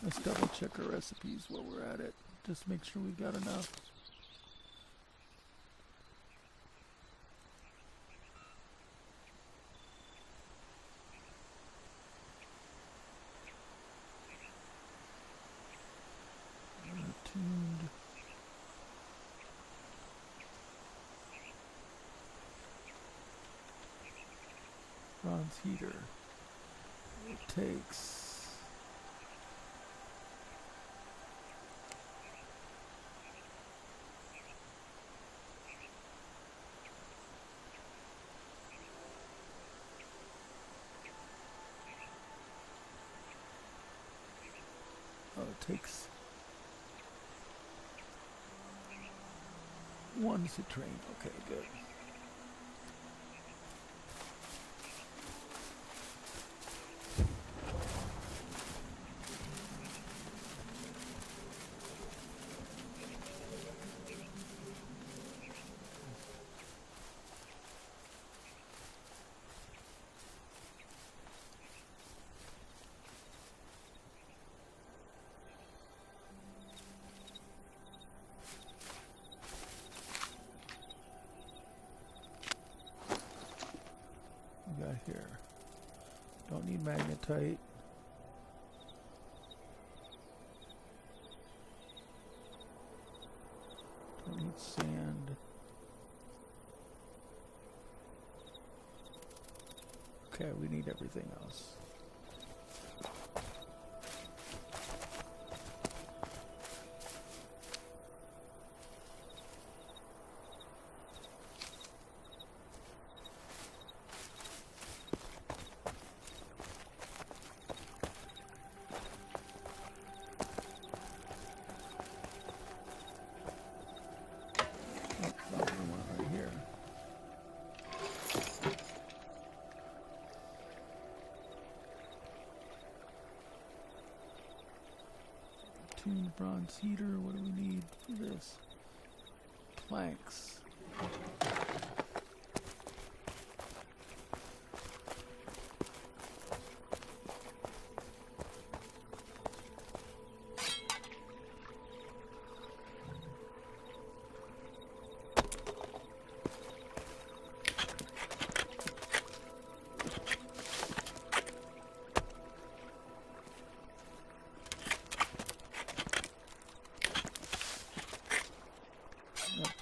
Let's double check our recipes while we're at it. Just make sure we got enough. Tuned. Bronze heater. It takes one citrine. Okay, good. Got here. Don't need magnetite. Don't need sand. Okay, we need everything else. Tuned bronze heater. What do we need for this? Planks.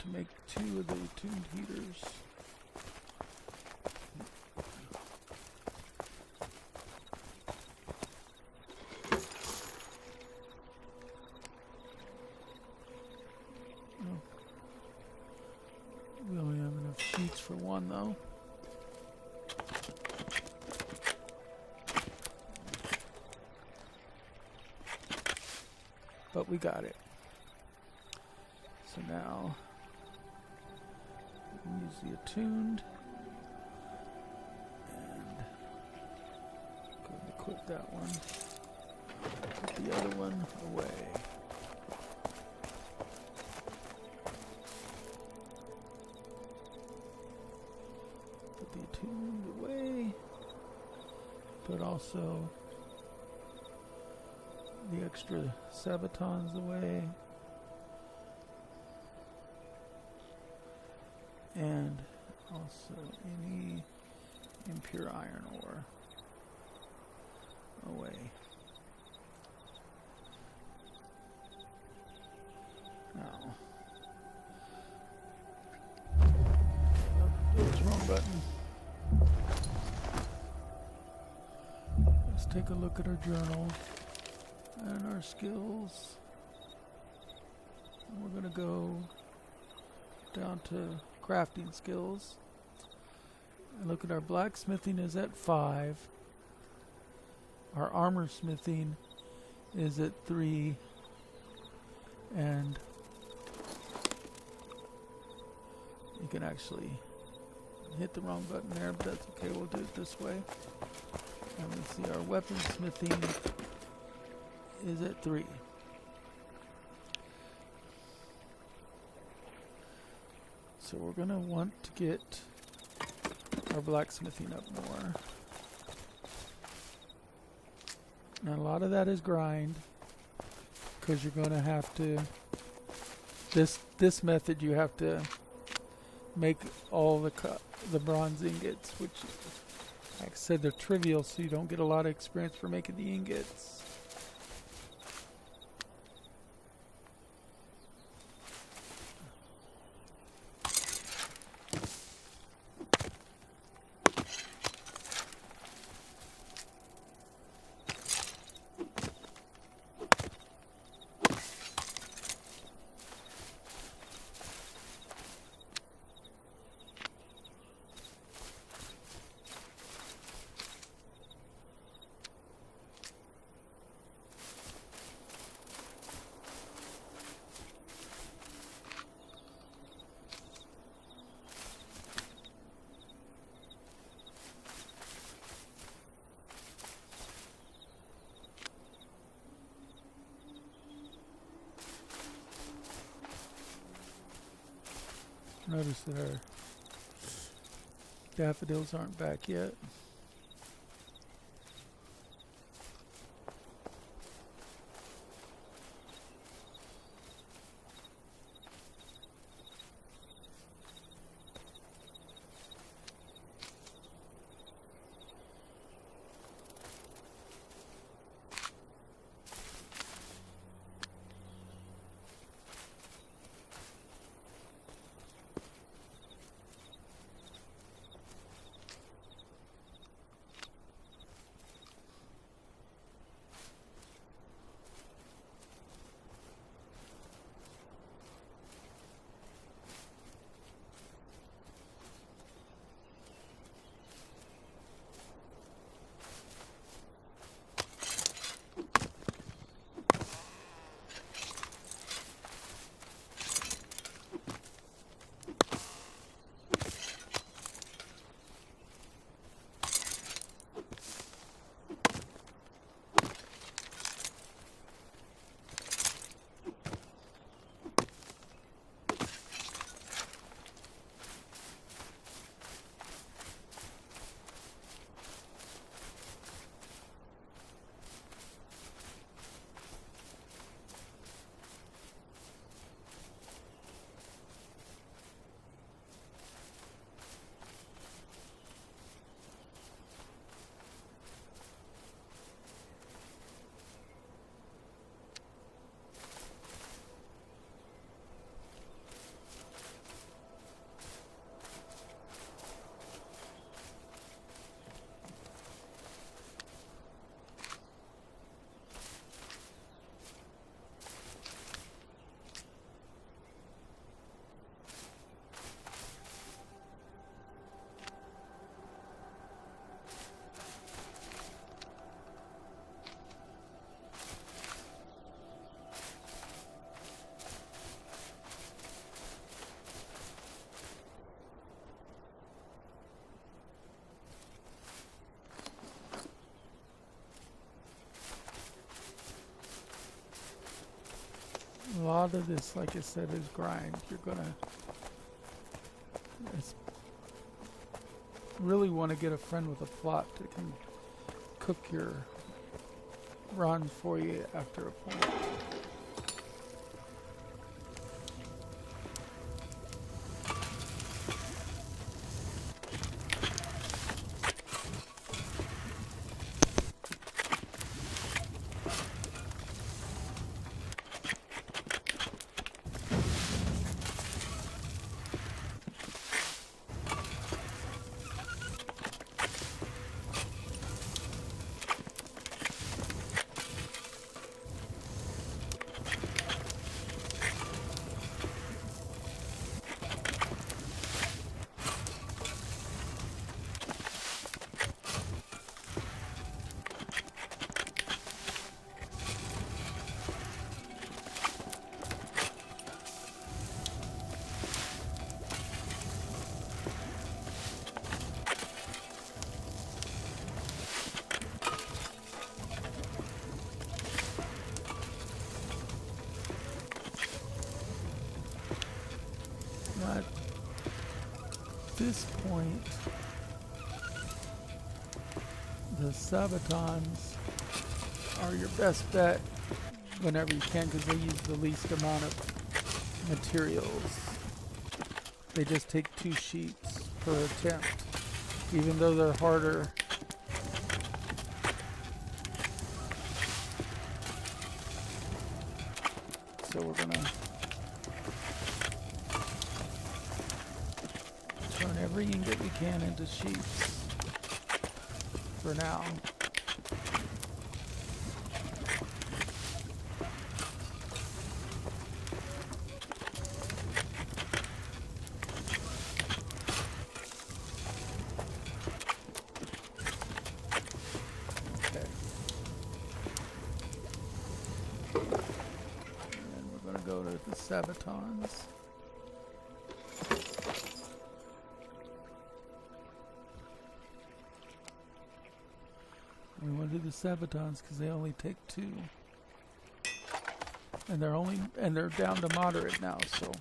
To make 2 of the tuned heaters. Oh. We only have enough sheets for 1 though. But we got it. So now use the attuned and go ahead and equip that one. Put the other one away. Put the attuned away, but also the extra sabatons away. And also any impure iron ore away. Now, oops, wrong button. Let's take a look at our journal and our skills. And we're going to go down to crafting skills. And look at our blacksmithing is at 5. Our armor smithing is at 3. And you can actually hit the wrong button there, but that's okay. We'll do it this way. And we see our weaponsmithing is at 3. So we're going to want to get our blacksmithing up more. And a lot of that is grind, because you're going to have to, this method you have to make all the bronze ingots, which, like I said, they're trivial, so you don't get a lot of experience for making the ingots. Notice that our daffodils aren't back yet. A lot of this, like I said, is grind. You're gonna really want to get a friend with a plot that can cook your run for you after a point. At this point, the sabatons are your best bet whenever you can, because they use the least amount of materials. They just take 2 sheets per attempt, even though they're harder. So we're gonna turn every ingot we can into sheets for now. Okay. And then we're going to go to the sabatons. We want to do the sabatons because they only take 2, and they're down to moderate now. So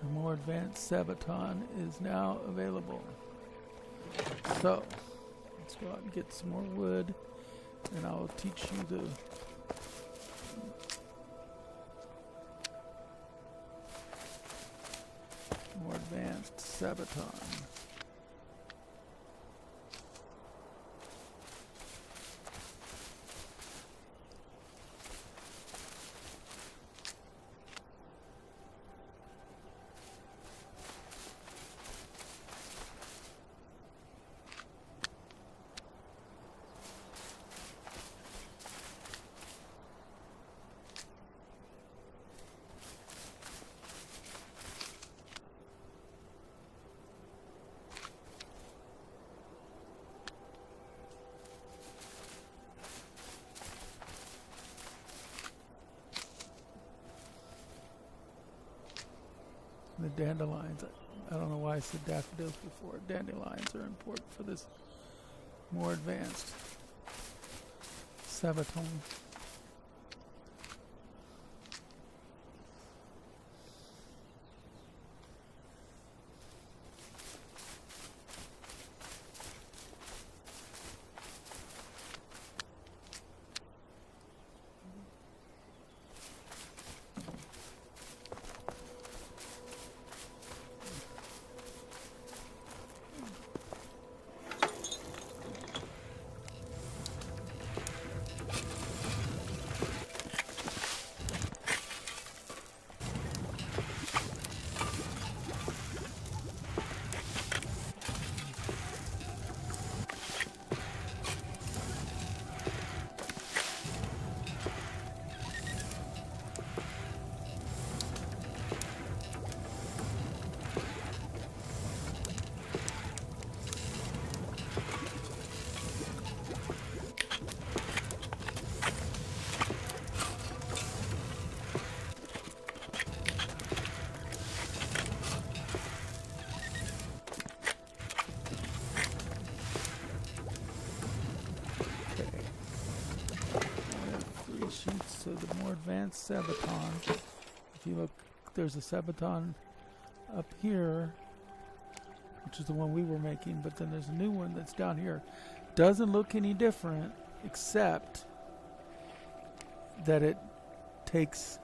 A more advanced Sabaton is now available. So, let's go out and get some more wood, and I'll teach you the more advanced Sabaton. The dandelions, I don't know why I said daffodils before. Dandelions are important for this more advanced Sabaton. So the more advanced Sabaton, if you look, there's a Sabaton up here, which is the one we were making, but then there's a new one that's down here. Doesn't look any different, except that it takes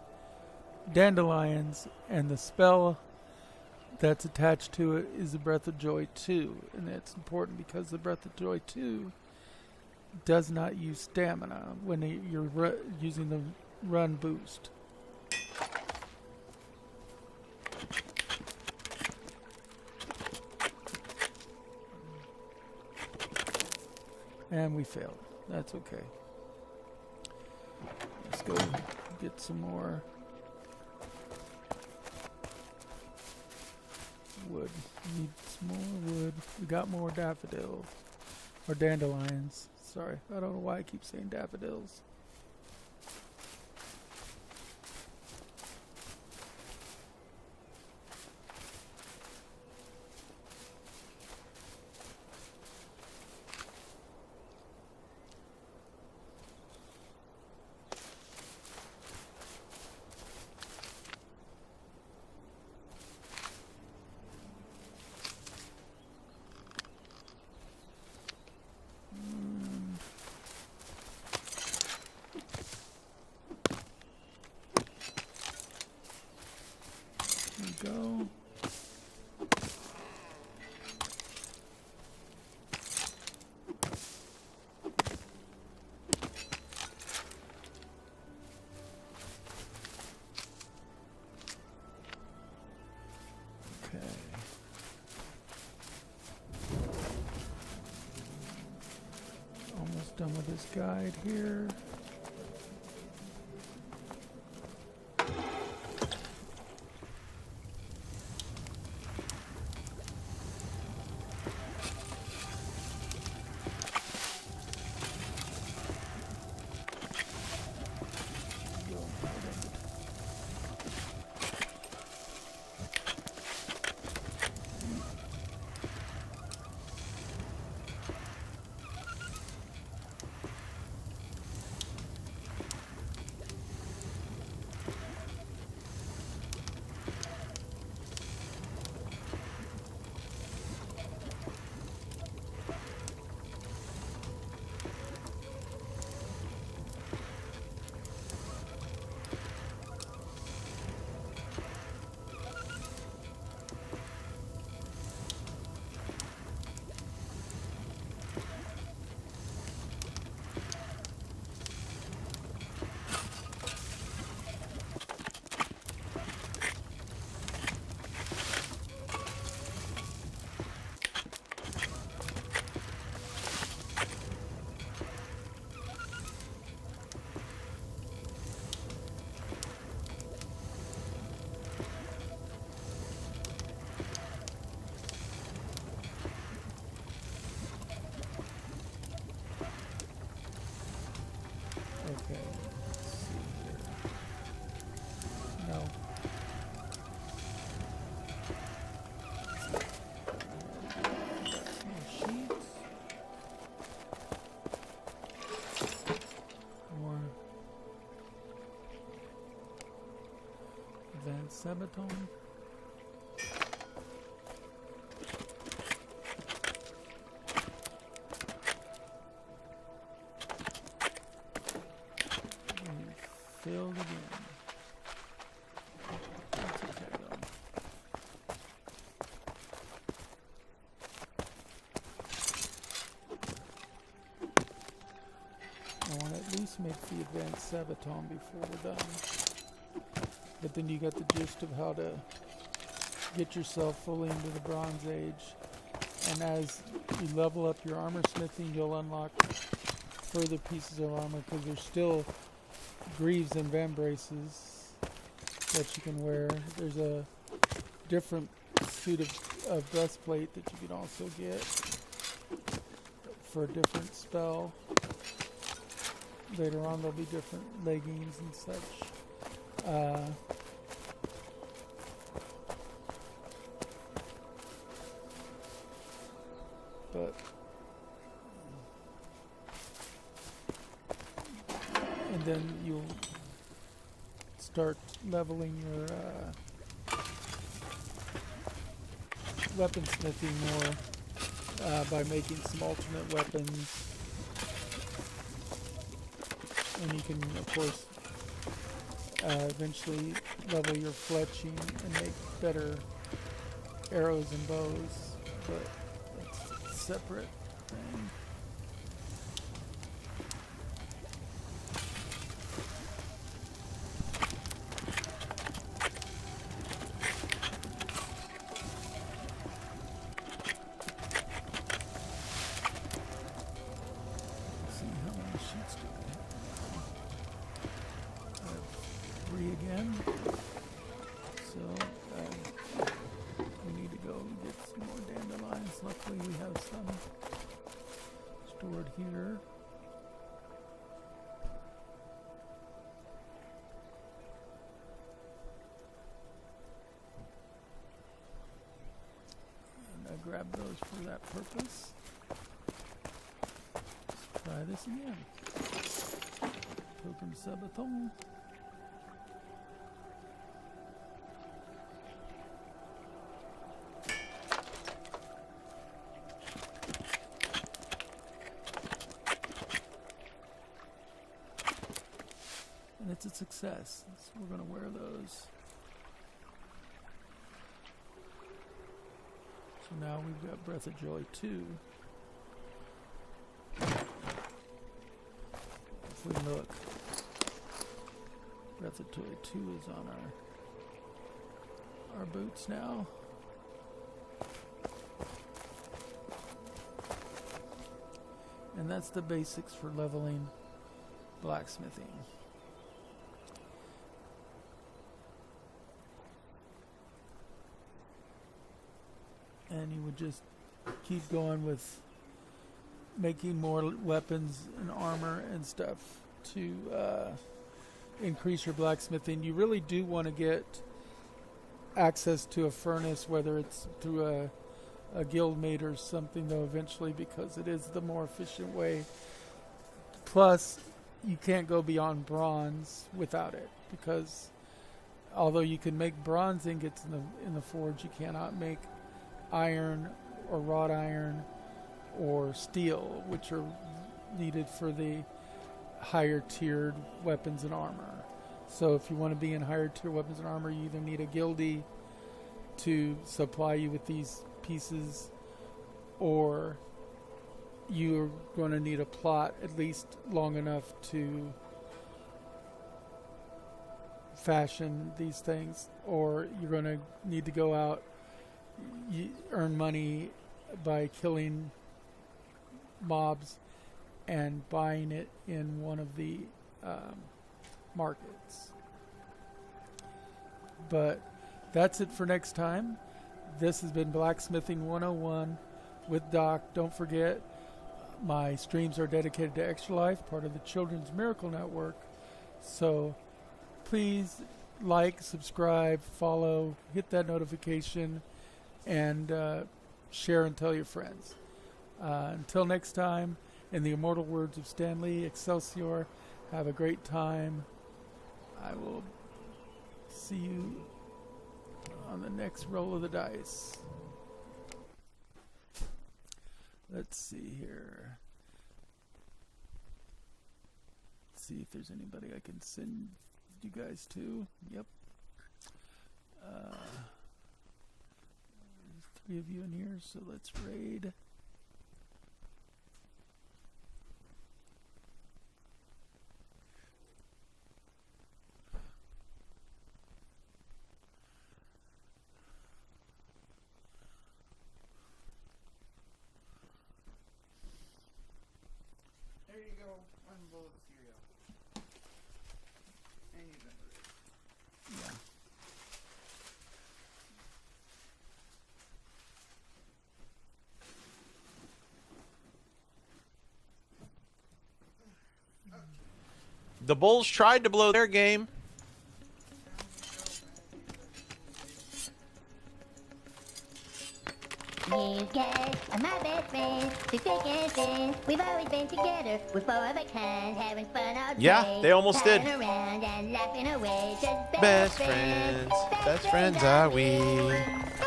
dandelions, and the spell that's attached to it is the Breath of Joy 2. And that's important because the Breath of Joy 2 does not use stamina when you're using the run boost. And we failed. That's okay. Let's go get some more wood. Need some more wood. We got more daffodils. Or dandelions. Sorry, I don't know why I keep saying daffodils. Go. Okay. Almost done with this guide here. Sabaton. Failed again. That's okay though. I want to at least make the advanced Sabaton before we're done. But then you got the gist of how to get yourself fully into the Bronze Age. And as you level up your armor smithing, you'll unlock further pieces of armor, because there's still greaves and vambraces that you can wear. There's a different suit of breastplate that you can also get for a different spell. Later on there'll be different leggings and such. And then you'll start leveling your weaponsmithing more by making some alternate weapons. And you can, of course, eventually level your fletching and make better arrows and bows, but that's a separate thing. Again, so we need to go get some more dandelions. Luckily we have some stored here. And I grabbed those for that purpose. Let's try this again. Token Sabaton. And it's a success. So we're going to wear those. So now we've got Breath of Joy 2. If we look, Breath of Joy 2 is on our boots now. And that's the basics for leveling blacksmithing. And you would just keep going with making more weapons and armor and stuff to increase your blacksmithing. You really do want to get access to a furnace, whether it's through a guild mate or something, though, eventually, because it is the more efficient way. Plus, you can't go beyond bronze without it, because although you can make bronze ingots in the forge, you cannot make iron or wrought iron or steel, which are needed for the higher tiered weapons and armor. So if you want to be in higher tier weapons and armor, you either need a guildie to supply you with these pieces, or you're going to need a plot at least long enough to fashion these things, or you're going to need to go out, you earn money by killing mobs and buying it in one of the markets. But that's it for next time. This has been Blacksmithing 101 with Doc. Don't forget, my streams are dedicated to Extra Life, part of the Children's Miracle Network. So please like, subscribe, follow, hit that notification, and share and tell your friends. Until next time, in the immortal words of Stanley, Excelsior, have a great time. I will see you on the next roll of the dice. Let's see here. Let's see if there's anybody I can send you guys to. Yep. There's 3 of you in here, so let's raid. There you go. One bowl of cereal. And you've been raided. Yeah. The Bulls tried to blow their game. You guys are my best friends, through thick and thin. We've always been together, we're 4 of a kind, having fun all day. Yeah, they almost did. Flying around and laughing away, just Best friends. Best friends are we.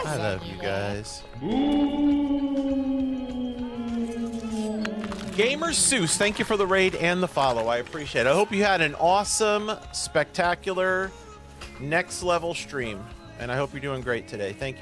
I love you guys. Gamer Seuss, thank you for the raid and the follow. I appreciate it. I hope you had an awesome, spectacular, next level stream. And I hope you're doing great today. Thank you very much.